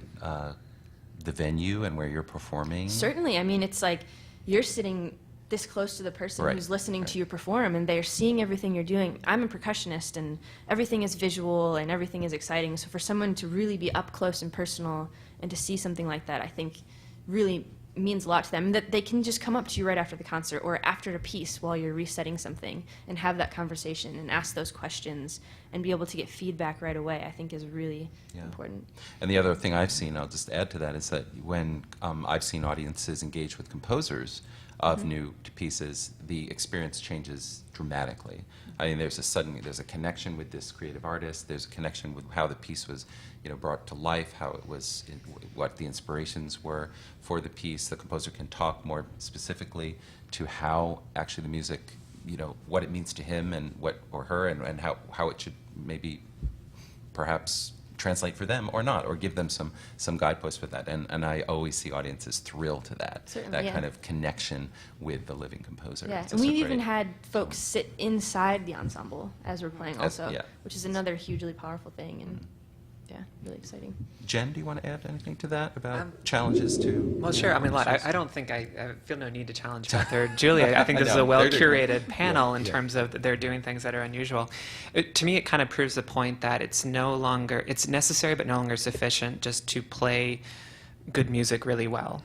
venue and where you're performing? Certainly. I mean, it's like you're sitting this close to the person who's listening to you perform, and they're seeing everything you're doing. I'm a percussionist, and everything is visual, and everything is exciting. So for someone to really be up close and personal and to see something like that, I think really means a lot to them, that they can just come up to you right after the concert or after a piece while you're resetting something and have that conversation and ask those questions and be able to get feedback right away, I think is really important. And the other thing I've seen, I'll just add to that, is that when I've seen audiences engage with composers of new pieces, the experience changes dramatically. I mean, there's a connection with this creative artist. There's a connection with how the piece was, brought to life, how it was, what the inspirations were for the piece. The composer can talk more specifically to how actually the music, what it means to him and what or her, and how it should maybe perhaps translate for them or not, or give them some guideposts with that. And I always see audiences thrilled to that, Certainly, that yeah. kind of connection with the living composer. Yeah, It's and just we've so even great. had folks sit inside the ensemble as we're playing As- also, yeah. which is another hugely powerful thing, and yeah, really exciting. Jen, do you want to add anything to that about challenges to? Well, you sure. know, I mean, orchestras? I don't think I feel no need to challenge Beth or Julia. I think this is No, a well they're doing curated it. panel Yeah, in yeah. terms of that they're doing things that are unusual. To me, it kind of proves the point that it's necessary but no longer sufficient just to play good music really well.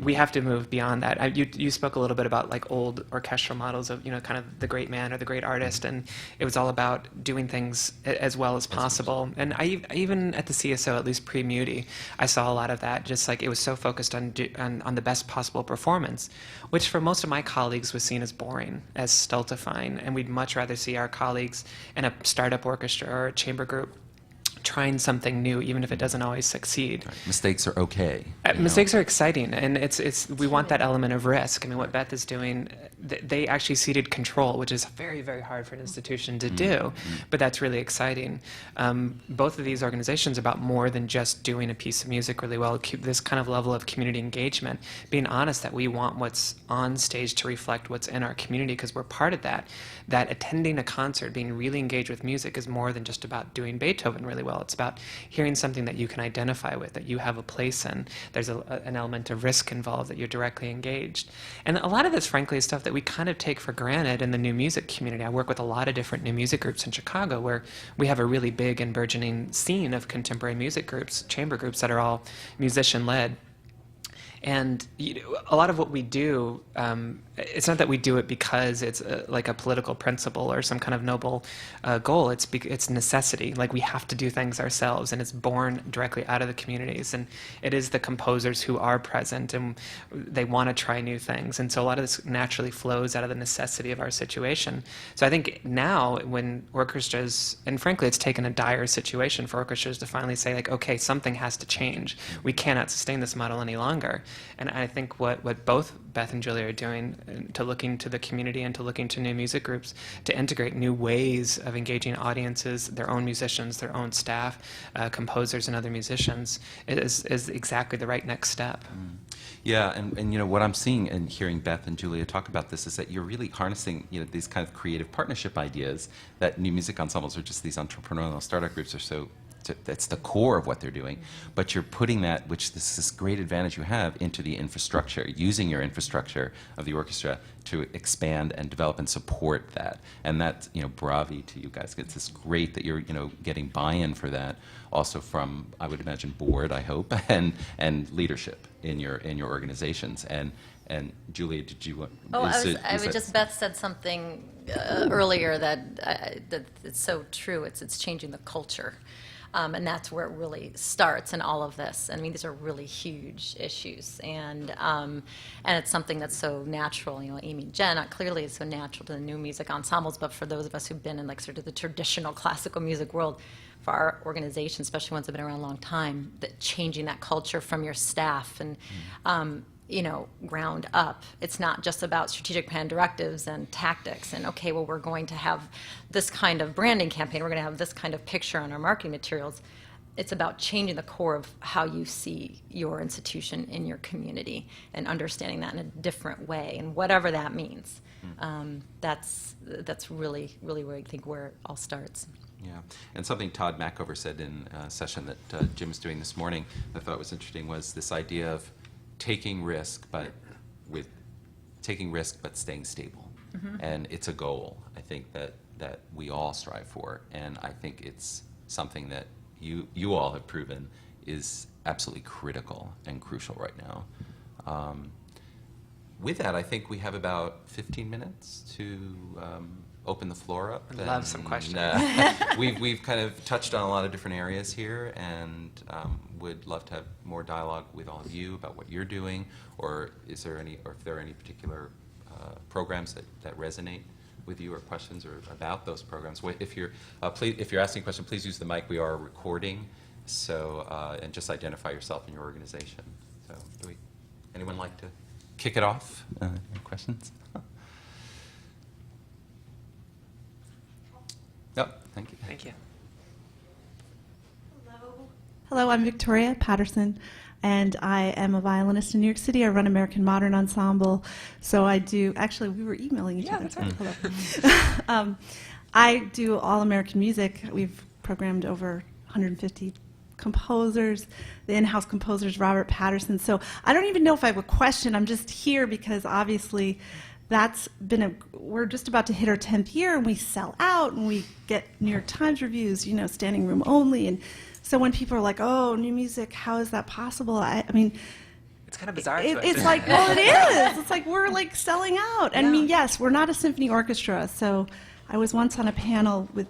We have to move beyond that. You spoke a little bit about like old orchestral models of, you know, kind of the great man or the great artist, and it was all about doing things as well as possible. And I even at the CSO, at least pre-Muti, I saw a lot of that. Just like it was so focused on the best possible performance, which for most of my colleagues was seen as boring, as stultifying, and we'd much rather see our colleagues in a startup orchestra or a chamber group trying something new, even if it doesn't always succeed. Right. Mistakes are okay. you know. Mistakes are exciting, and we want that element of risk. I mean, what Beth is doing, they actually ceded control, which is very, very hard for an institution to do, but that's really exciting. Both of these organizations are about more than just doing a piece of music really well. This kind of level of community engagement, being honest that we want what's on stage to reflect what's in our community because we're part of that. That attending a concert, being really engaged with music is more than just about doing Beethoven really well. It's about hearing something that you can identify with, that you have a place in. There's an element of risk involved, that you're directly engaged. And a lot of this, frankly, is stuff that we kind of take for granted in the new music community. I work with a lot of different new music groups in Chicago where we have a really big and burgeoning scene of contemporary music groups, chamber groups that are all musician-led. And a lot of what we do, it's not that we do it because it's like a political principle or some kind of noble goal. It's necessity. Like we have to do things ourselves, and it's born directly out of the communities. And it is the composers who are present, and they want to try new things. And so a lot of this naturally flows out of the necessity of our situation. So I think now when orchestras, and frankly, it's taken a dire situation for orchestras to finally say, like, okay, something has to change. We cannot sustain this model any longer. And I think what both Beth and Julia are doing, to looking to the community and to looking to new music groups, to integrate new ways of engaging audiences, their own musicians, their own staff, composers and other musicians, is exactly the right next step. Yeah, and you know what I'm seeing and hearing Beth and Julia talk about this is that you're really harnessing, you know, these kind of creative partnership ideas that new music ensembles or just these entrepreneurial startup groups are so. That's the core of what they're doing, but you're putting that, which this is this great advantage you have, into the infrastructure, using your infrastructure of the orchestra to expand and develop and support that. And that's, you know, bravi to you guys. It's just great that you're, you know, getting buy-in for that, also from, I would imagine, board, I hope, and leadership in your organizations. And Julia, did you want? Beth said something earlier that it's so true. It's changing the culture. And that's where it really starts in all of this. I mean, these are really huge issues, and it's something that's so natural. You know, Amy and Jen, clearly it's so natural to the new music ensembles, but for those of us who've been in like sort of the traditional classical music world, for our organization, especially ones that have been around a long time, that changing that culture from your staff and you know, ground up. It's not just about strategic plan directives and tactics and, okay, well, we're going to have this kind of branding campaign, we're going to have this kind of picture on our marketing materials. It's about changing the core of how you see your institution in your community and understanding that in a different way, and whatever that means. That's really, really where I think where it all starts. Yeah, and something Todd Mackover said in a session that Jim was doing this morning that I thought was interesting was this idea of taking risk, but staying stable. And it's a goal, I think, that we all strive for. And I think it's something that you all have proven is absolutely critical and crucial right now. With that, I think we have about 15 minutes to open the floor up. I'd love some questions. We've kind of touched on a lot of different areas here, and would love to have more dialogue with all of you about what you're doing, or if there are any particular programs that resonate with you, or questions or about those programs. If you're asking a question, please use the mic. We are recording, so and just identify yourself and your organization. So, anyone like to kick it off? Any questions? No, thank you. Thank you. Hello, I'm Victoria Patterson, and I am a violinist in New York City. I run American Modern Ensemble, so I do, actually, we were emailing each other. That's right. Hello. I do all American music. We've programmed over 150 composers, the in-house composers, Robert Patterson. So I don't even know if I have a question. I'm just here because obviously we're just about to hit our 10th year, and we sell out, and we get New York Times reviews, standing room only. And so when people are like, oh, new music, how is that possible? I mean, It's kind of bizarre. it's like, well, it is. It's like we're like selling out. And I mean, yes, we're not a symphony orchestra. So I was once on a panel with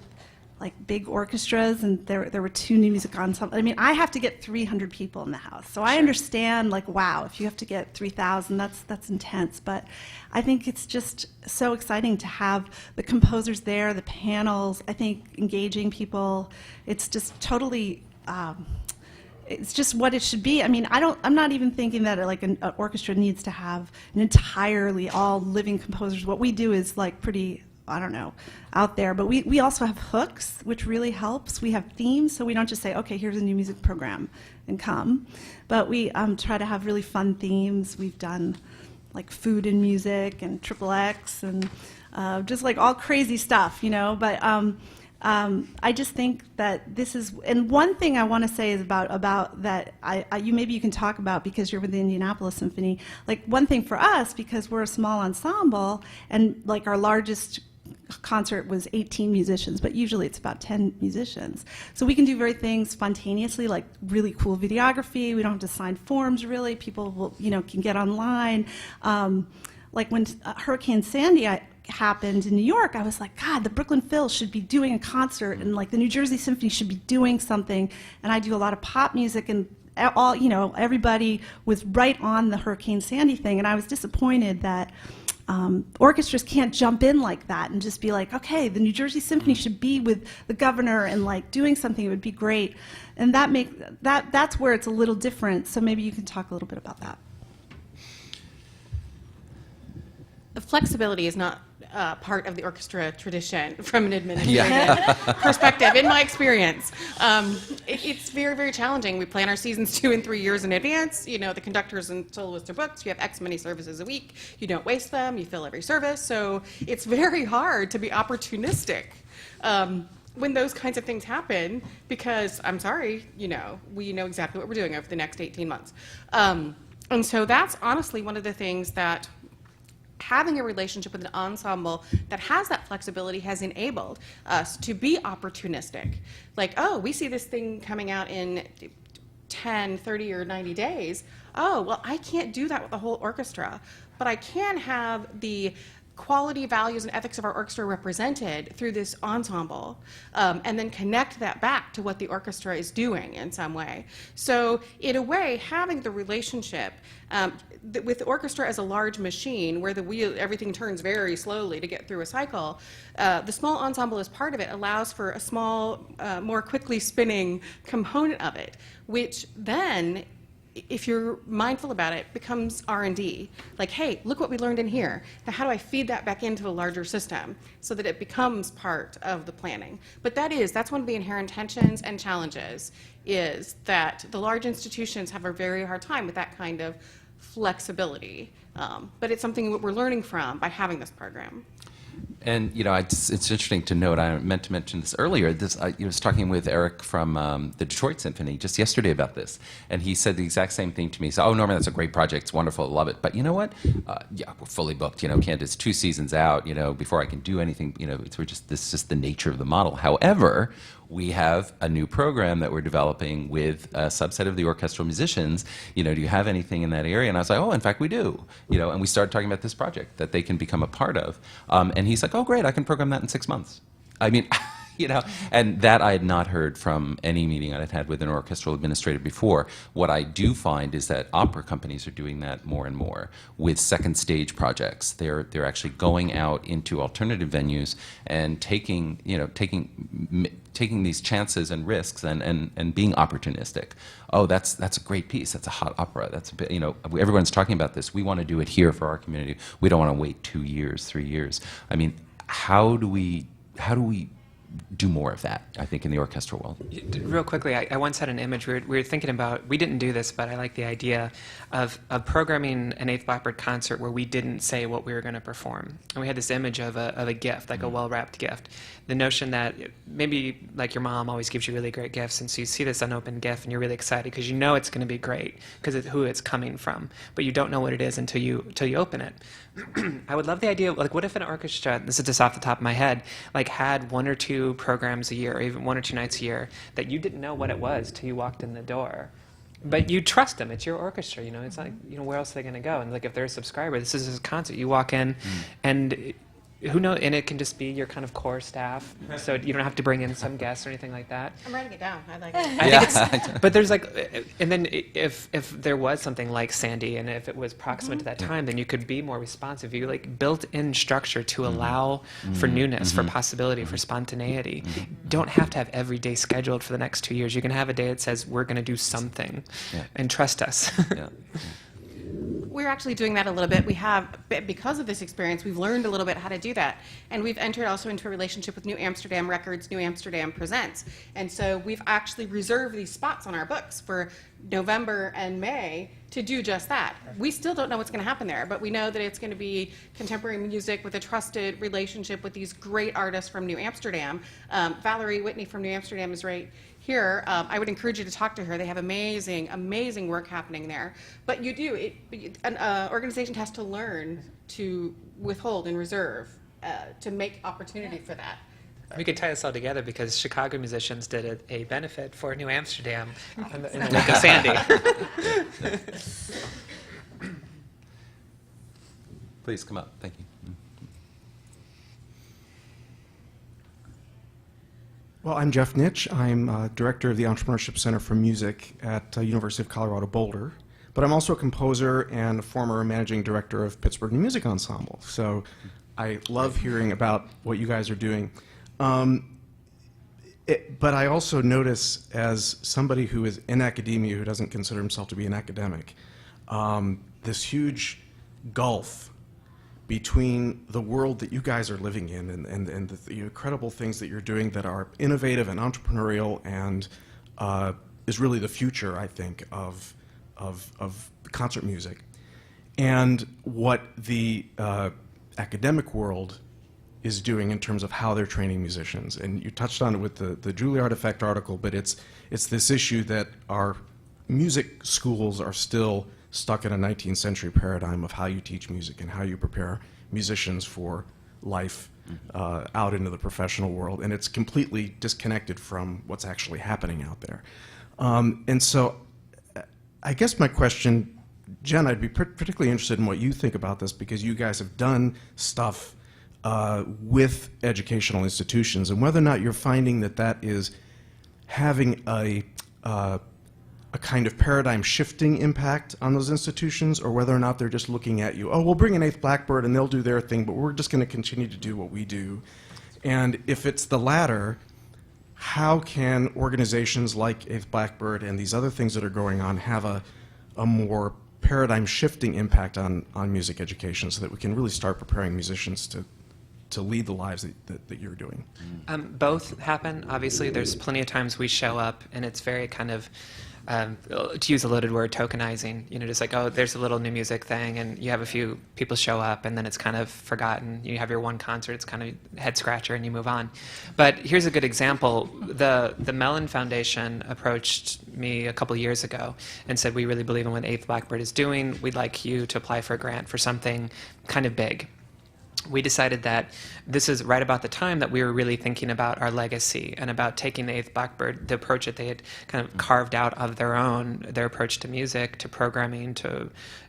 like big orchestras, and there were 2 new music ensembles. I mean, I have to get 300 people in the house. So I understand, like, wow, if you have to get 3,000, that's intense. But I think it's just so exciting to have the composers there, the panels, I think engaging people. It's just totally, it's just what it should be. I mean, I'm not even thinking that like an orchestra needs to have an entirely all living composers. What we do is like pretty, I don't know, out there. But we also have hooks, which really helps. We have themes, so we don't just say, okay, here's a new music program and come. But we try to have really fun themes. We've done like food and music and Triple X and just like all crazy stuff, But I just think that this is, and one thing I want to say is about that maybe you can talk about because you're with the Indianapolis Symphony. Like one thing for us, because we're a small ensemble, and like our largest concert was 18 musicians, but usually it's about 10 musicians. So we can do very things spontaneously, like really cool videography. We don't have to sign forms, really. People will, can get online. Like when Hurricane Sandy happened in New York, I was like, God, the Brooklyn Phil should be doing a concert, and like the New Jersey Symphony should be doing something. And I do a lot of pop music, and all, everybody was right on the Hurricane Sandy thing, and I was disappointed that orchestras can't jump in like that and just be like, okay, the New Jersey Symphony should be with the governor and like doing something. It would be great, and that's where it's a little different. So maybe you can talk a little bit about that. The flexibility is not part of the orchestra tradition from an administrative perspective, in my experience. It's very, very challenging. We plan our seasons 2 and 3 years in advance. The conductors and soloists are booked. You have X many services a week. You don't waste them. You fill every service. So it's very hard to be opportunistic when those kinds of things happen, because I'm sorry, we know exactly what we're doing over the next 18 months. And so that's honestly one of the things that having a relationship with an ensemble that has that flexibility has enabled us to be opportunistic. Like, oh, we see this thing coming out in 10, 30, or 90 days. Oh, well, I can't do that with the whole orchestra, but I can have the quality, values, and ethics of our orchestra represented through this ensemble, and then connect that back to what the orchestra is doing in some way. So in a way, having the relationship with the orchestra as a large machine where the wheel, everything turns very slowly to get through a cycle, the small ensemble as part of it allows for a small, more quickly spinning component of it, which then, if you're mindful about it, becomes R&D. Like, hey, look what we learned in here. Now, how do I feed that back into the larger system so that it becomes part of the planning? But that's one of the inherent tensions and challenges, is that the large institutions have a very hard time with that kind of flexibility. But it's something that we're learning from by having this program. And it's interesting to note. I meant to mention this earlier. I was talking with Eric from the Detroit Symphony just yesterday about this, and he said the exact same thing to me. He said, "Oh, Norman, that's a great project. It's wonderful. I love it. But you know what? Yeah, we're fully booked. It's 2 seasons out. Before I can do anything. This is just the nature of the model. However, we have a new program that we're developing with a subset of the orchestral musicians. Do you have anything in that area?" And I was like, "Oh, in fact, we do." And we started talking about this project that they can become a part of. And he's like, "Oh, great, I can program that in 6 months." I mean, and that I had not heard from any meeting I'd had with an orchestral administrator before. What I do find is that opera companies are doing that more and more with second stage projects. They're actually going out into alternative venues and taking these chances and risks and being opportunistic. Oh, that's a great piece. That's a hot opera. That's a bit, everyone's talking about this. We want to do it here for our community. We don't want to wait 2 years, 3 years. I mean, how do we do more of that, I think, in the orchestral world. Real quickly, I once had an image we were thinking about. We didn't do this, but I like the idea of programming an Eighth Blackbird concert where we didn't say what we were going to perform. And we had this image of a gift, like a well-wrapped gift. The notion that maybe like your mom always gives you really great gifts, and so you see this unopened gift and you're really excited because you know it's going to be great because it's who it's coming from, but you don't know what it is until you open it. I would love the idea of, like, what if an orchestra, this is just off the top of my head, like had 1 or 2 programs a year, or even 1 or 2 nights a year, that you didn't know what it was till you walked in the door. But you trust them. It's your orchestra, you know. It's like, you know, where else are they going to go? And like, if they're a subscriber, this is a concert. You walk in, and who knows? And it can just be your kind of core staff, so you don't have to bring in some guests or anything like that. I'm writing it down. I like it. I think it's, but there's like, and then if there was something like Sandy, and if it was proximate to that time, then you could be more responsive. You like built-in structure to allow for newness, for possibility, for spontaneity. You don't have to have every day scheduled for the next 2 years. You can have a day that says we're going to do something, and trust us. We're actually doing that a little bit. We have, because of this experience, we've learned a little bit how to do that. And we've entered also into a relationship with New Amsterdam Records, New Amsterdam Presents. And so we've actually reserved these spots on our books for November and May to do just that. We still don't know what's going to happen there, but we know that it's going to be contemporary music with a trusted relationship with these great artists from New Amsterdam. Valerie Whitney from New Amsterdam is right here. I would encourage you to talk to her. They have amazing, amazing work happening there. But you do, an organization has to learn to withhold and reserve to make opportunity for that. We could tie this all together because Chicago musicians did a benefit for New Amsterdam in the wake of Sandy. Please come up. Thank you. Well, I'm Jeff Nitch. I'm director of the Entrepreneurship Center for Music at University of Colorado Boulder. But I'm also a composer and a former managing director of Pittsburgh New Music Ensemble. So I love hearing about what you guys are doing. But I also notice, as somebody who is in academia who doesn't consider himself to be an academic, this huge gulf between the world that you guys are living in and the incredible things that you're doing that are innovative and entrepreneurial and is really the future, I think, of concert music, and what the academic world is doing in terms of how they're training musicians. And you touched on it with the Juilliard Effect article, but it's this issue that our music schools are still stuck in a 19th century paradigm of how you teach music and how you prepare musicians for life out into the professional world. And it's completely disconnected from what's actually happening out there. And so I guess my question, Jen, I'd be particularly interested in what you think about this, because you guys have done stuff with educational institutions, and whether or not you're finding that that is having a kind of paradigm shifting impact on those institutions, or whether or not they're just looking at you, oh, we'll bring an Eighth Blackbird and they'll do their thing, but we're just going to continue to do what we do. And if it's the latter, how can organizations like Eighth Blackbird and these other things that are going on have a more paradigm shifting impact on music education, so that we can really start preparing musicians to lead the lives that you're doing? Both happen. Obviously, there's plenty of times we show up and it's very kind of, to use a loaded word, tokenizing. You know, just like, oh, there's a little new music thing, and you have a few people show up, and then it's kind of forgotten. You have your one concert, it's kind of head scratcher, and you move on. But here's a good example. The Mellon Foundation approached me a couple years ago and said, we really believe in what Eighth Blackbird is doing. We'd like you to apply for a grant for something kind of big. We decided that this is right about the time that we were really thinking about our legacy and about taking the Eighth Blackbird, the approach that they had kind of carved out of their own, their approach to music, to programming, to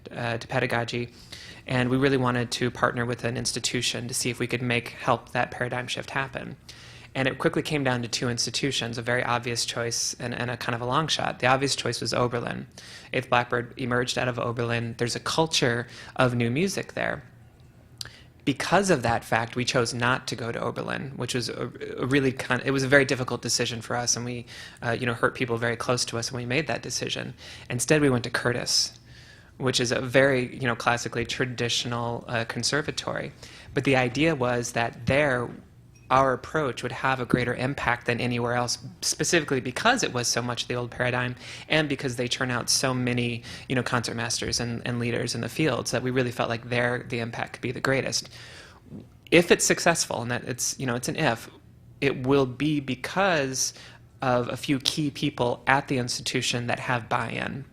pedagogy. And we really wanted to partner with an institution to see if we could help that paradigm shift happen. And it quickly came down to two institutions, a very obvious choice and a kind of a long shot. The obvious choice was Oberlin. Eighth Blackbird emerged out of Oberlin. There's a culture of new music there. Because of that fact, we chose not to go to Oberlin, which was it was a very difficult decision for us, and we hurt people very close to us when we made that decision. Instead, we went to Curtis, which is a very classically traditional conservatory. But the idea was that there, our approach would have a greater impact than anywhere else, specifically because it was so much the old paradigm, and because they turn out so many, concertmasters and leaders in the fields, that we really felt like the impact could be the greatest. If it's successful, and that it's an if, it will be because of a few key people at the institution that have buy-in.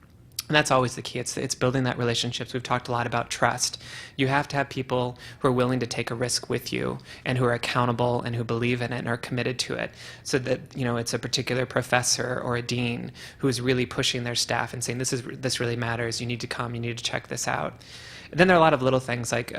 And that's always the key. It's building that relationships. We've talked a lot about trust. You have to have people who are willing to take a risk with you and who are accountable and who believe in it and are committed to it. So that, it's a particular professor or a dean who's really pushing their staff and saying, this really matters. You need to come. You need to check this out. And then there are a lot of little things like,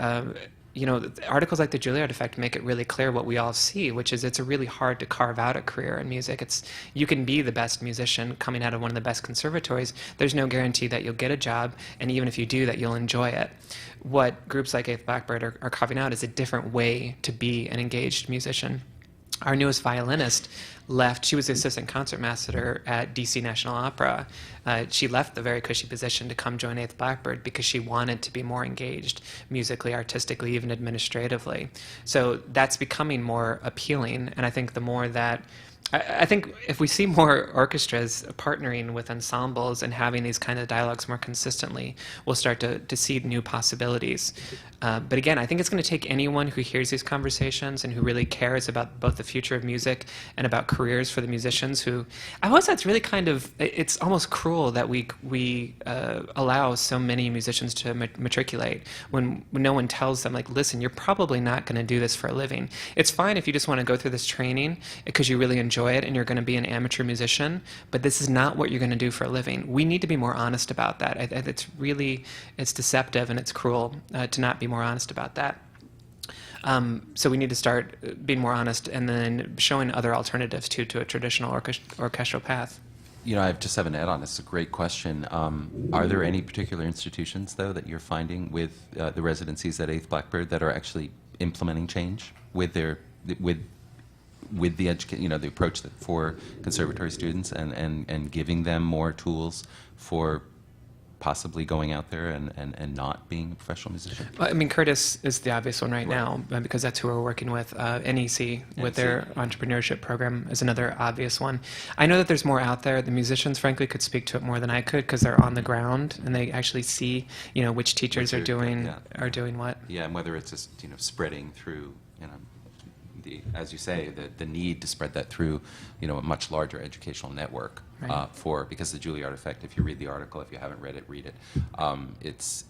articles like the Juilliard Effect make it really clear what we all see, which is it's really hard to carve out a career in music. You can be the best musician coming out of one of the best conservatories. There's no guarantee that you'll get a job, and even if you do, that you'll enjoy it. What groups like Eighth Blackbird are carving out is a different way to be an engaged musician. Our newest violinist left. She was the assistant concertmaster at DC National Opera. She left the very cushy position to come join Eighth Blackbird because she wanted to be more engaged musically, artistically, even administratively. So that's becoming more appealing, and I think the more that I think if we see more orchestras partnering with ensembles and having these kind of dialogues more consistently, we'll start to see new possibilities. But again, I think it's going to take anyone who hears these conversations and who really cares about both the future of music and about careers for the musicians who, I always thought it's really it's almost cruel that we allow so many musicians to matriculate when no one tells them, like, listen, you're probably not going to do this for a living. It's fine if you just want to go through this training because you really enjoy it and you're going to be an amateur musician, but this is not what you're going to do for a living. We need to be more honest about that. It's deceptive and it's cruel to not be more honest about that. So we need to start being more honest and then showing other alternatives to a traditional orchestral path. I just have an add-on. It's a great question. Are there any particular institutions, though, that you're finding with the residencies at Eighth Blackbird that are actually implementing change with the the approach for conservatory students and giving them more tools for possibly going out there and not being a professional musician? Well, I mean, Curtis is the obvious one right now because that's who we're working with. NEC with their entrepreneurship program is another obvious one. I know that there's more out there. The musicians, frankly, could speak to it more than I could because they're on the ground and they actually see, which teachers are doing what. Yeah, and whether it's just spreading through, as you say, the need to spread that through, a much larger educational network. Right. Because the Juilliard Effect, if you read the article, if you haven't read it, read it. It's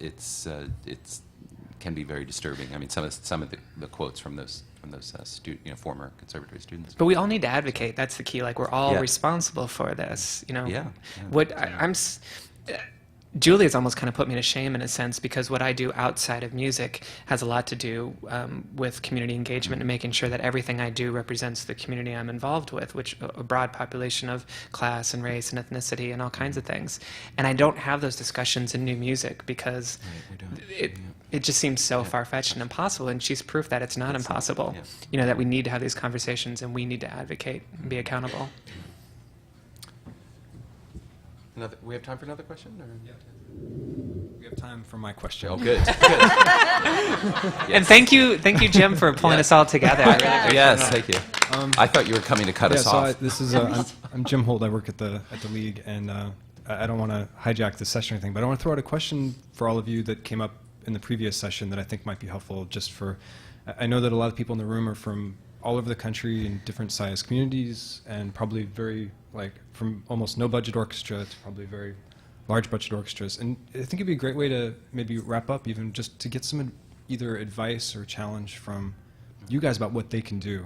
can be very disturbing. I mean, some of the quotes from those former conservatory students. But we all need to advocate. That's the key. Like, we're all responsible for this. Julia's almost kind of put me to shame in a sense because what I do outside of music has a lot to do with community engagement and making sure that everything I do represents the community I'm involved with, which a broad population of class and race and ethnicity and all kinds of things. And I don't have those discussions in new music because it just seems so far-fetched and impossible, and she's proof that it's not impossible. That we need to have these conversations and we need to advocate and be accountable. We have time for another question? Or? Yeah. We have time for my question. Oh, good. And thank you, Jim, for pulling us all together. I really appreciate Yes, that. thank you. I thought you were coming to cut us off. This is I'm Jim Holt. I work at the League, and I don't want to hijack this session or anything, but I want to throw out a question for all of you that came up in the previous session that I think might be helpful. I know that a lot of people in the room are from all over the country in different size communities, and probably from almost no budget orchestra to probably very large budget orchestras. And I think it'd be a great way to maybe wrap up, even just to get some either advice or challenge from you guys about what they can do.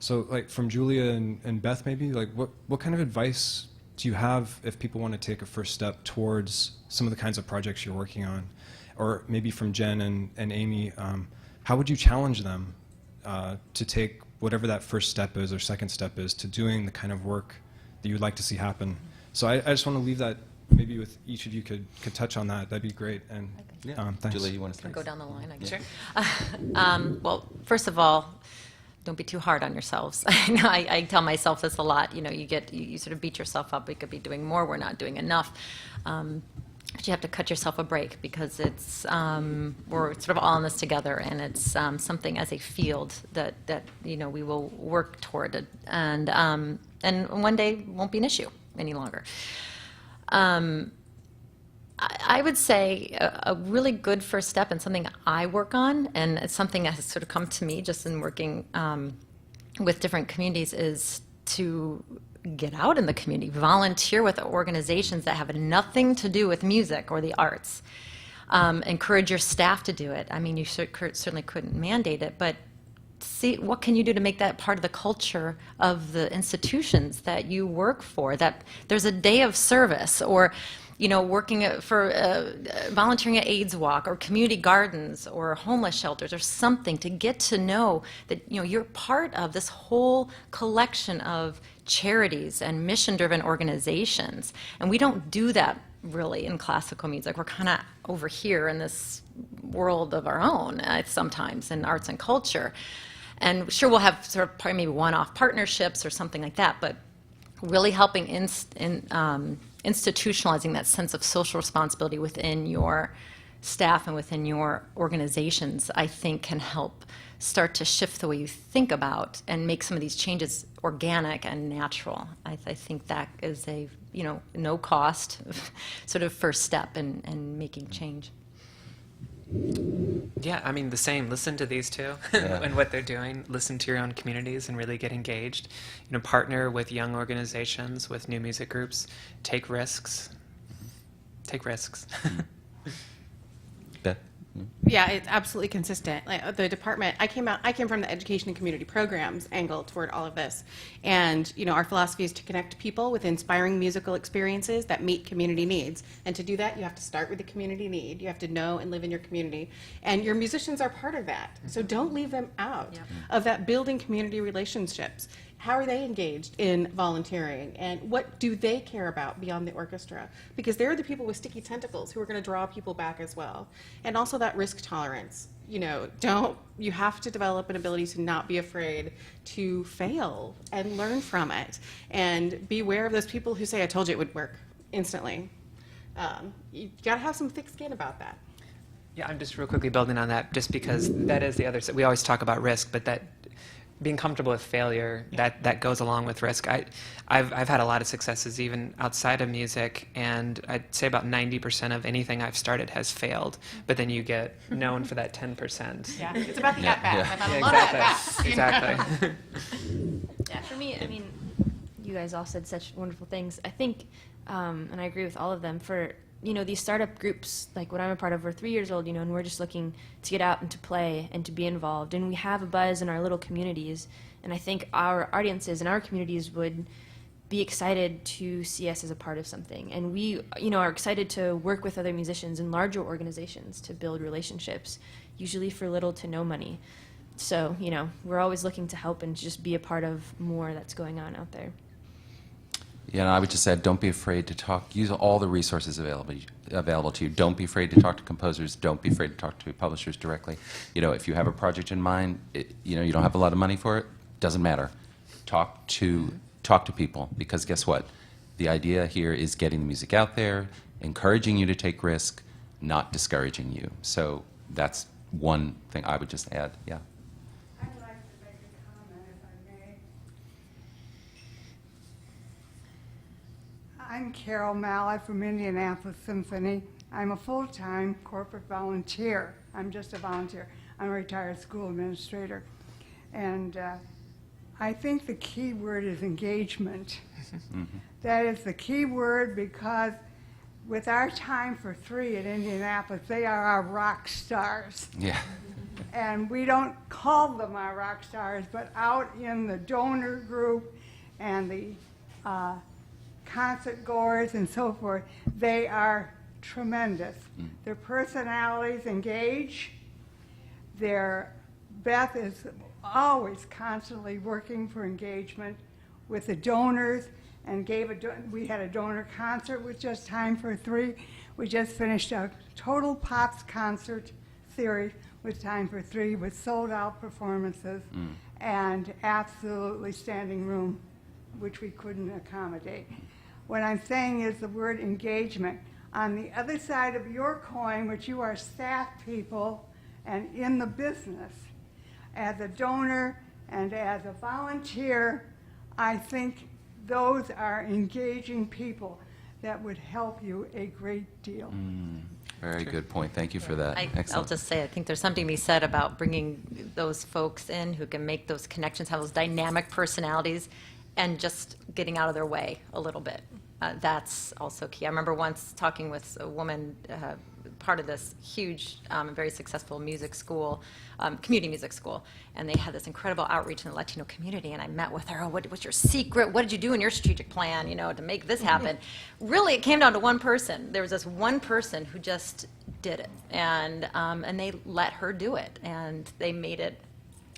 So, from Julia and Beth, maybe, what kind of advice do you have if people want to take a first step towards some of the kinds of projects you're working on? Or maybe from Jen and Amy, how would you challenge them to take whatever that first step is or second step is to doing the kind of work that you'd like to see happen? So I just want to leave that, maybe with each of you could touch on that. That'd be great. And thanks. Julie, you want to start? Go down the line, I guess. Sure. Well, first of all, don't be too hard on yourselves. I tell myself this a lot. You sort of beat yourself up. We could be doing more. We're not doing enough. but you have to cut yourself a break because it's we're sort of all in this together, and it's something as a field that we will work toward it, and one day won't be an issue any longer. I would say a really good first step, and something I work on, and it's something that has sort of come to me just in working with different communities, is to get out in the community, volunteer with organizations that have nothing to do with music or the arts. Encourage your staff to do it. I mean, you certainly couldn't mandate it, but see what can you do to make that part of the culture of the institutions that you work for, that there's a day of service, or working for volunteering at AIDS Walk or community gardens or homeless shelters or something, to get to know that you're part of this whole collection of charities and mission-driven organizations. And we don't do that really in classical music. We're kind of over here in this world of our own sometimes in arts and culture. And sure, we'll have sort of maybe one-off partnerships or something like that, but really helping institutionalizing that sense of social responsibility within your staff and within your organizations, I think, can help start to shift the way you think about and make some of these changes organic and natural. I think that is a no cost sort of first step in making change. Yeah, I mean, the same. Listen to these two and what they're doing. Listen to your own communities and really get engaged. Partner with young organizations, with new music groups. Take risks. Take risks. Beth? Yeah, it's absolutely consistent. Like the department, I came from the education and community programs angle toward all of this. And, our philosophy is to connect people with inspiring musical experiences that meet community needs. And to do that, you have to start with the community need. You have to know and live in your community. And your musicians are part of that. So don't leave them out of that building community relationships. How are they engaged in volunteering, and what do they care about beyond the orchestra? Because they're the people with sticky tentacles who are going to draw people back as well. And also that risk tolerance. You have to develop an ability to not be afraid to fail and learn from it, and beware of those people who say, "I told you it would work," instantly. You got to have some thick skin about that. Yeah, I'm just real quickly building on that, just because that is the other side. We always talk about risk, but that being comfortable with failure, that goes along with risk. I've had a lot of successes even outside of music, and I'd say about 90% of anything I've started has failed, but then you get known for that 10%. Yeah, it's about the at-bats. I've had a lot of Exactly. Yeah, for me, I mean, you guys all said such wonderful things. I think, and I agree with all of them, for these startup groups, like what I'm a part of, we're 3 years old, and we're just looking to get out and to play and to be involved. And we have a buzz in our little communities. And I think our audiences and our communities would be excited to see us as a part of something. And we, are excited to work with other musicians in larger organizations to build relationships, usually for little to no money. So, we're always looking to help and just be a part of more that's going on out there. Yeah, and I would just add, don't be afraid to talk. Use all the resources available to you. Don't be afraid to talk to composers. Don't be afraid to talk to publishers directly. If you have a project in mind, you don't have a lot of money for it, doesn't matter. Talk to people, because guess what? The idea here is getting the music out there, encouraging you to take risk, not discouraging you. So that's one thing I would just add. Yeah. I'd like to make a comment, if I may. I'm Carol Mallett from Indianapolis Symphony. I'm a full-time corporate volunteer. I'm just a volunteer. I'm a retired school administrator. And I think the key word is engagement. That is the key word, because with our time for 3 at Indianapolis, they are our rock stars. Yeah. And we don't call them our rock stars, but out in the donor group and the concert goers and so forth, they are tremendous. Their personalities engage. Beth is always constantly working for engagement with the donors, and we had a donor concert with just time for 3. We just finished a Total Pops concert series with time for 3, with sold-out performances and absolutely standing room, which we couldn't accommodate. What I'm saying is the word engagement. On the other side of your coin, which you are staff people and in the business, as a donor and as a volunteer, I think those are engaging people that would help you a great deal. Very good point. Thank you for that. I'll Excellent. just say, I think there's something to be said about bringing those folks in who can make those connections, have those dynamic personalities, and just getting out of their way a little bit. That's also key. I remember once talking with a woman, part of this huge, very successful music school, community music school, and they had this incredible outreach in the Latino community, and I met with her, what's your secret? What did you do in your strategic plan, to make this happen? Really, it came down to one person. There was this one person who just did it, and they let her do it, and they made it,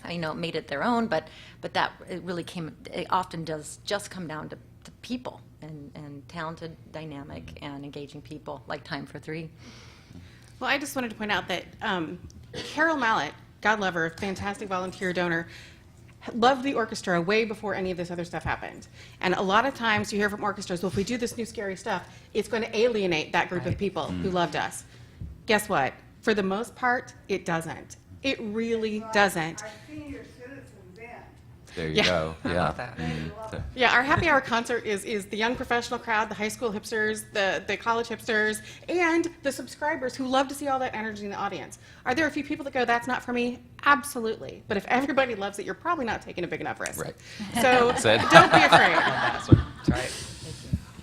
made it their own, but that, it often does just come down to people, and talented, dynamic, and engaging people, like Time for Three. Well, I just wanted to point out that Carol Mallett, God love her, fantastic volunteer donor, loved the orchestra way before any of this other stuff happened. And a lot of times you hear from orchestras, well, if we do this new scary stuff, it's going to alienate that group of people who loved us. Guess what? For the most part, it doesn't. It really doesn't. Our senior citizens then. There you Yeah. go. Yeah. that. So- Yeah, our happy hour concert is the young professional crowd, the high school hipsters, the college hipsters, and the subscribers who love to see all that energy in the audience. Are there a few people that go, that's not for me? Absolutely. But if everybody loves it, you're probably not taking a big enough risk. Right. So Said. don't be afraid. That's right.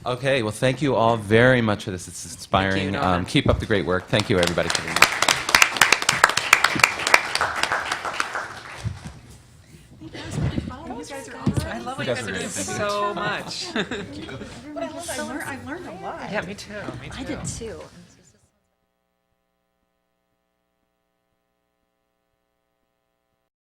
Okay, well, thank you all very much for this. It's inspiring. Norman. Keep up the great work. Thank you, everybody, for being here. I love what you guys are doing so much. I learned a lot. Yeah, me too. Me too. I did too.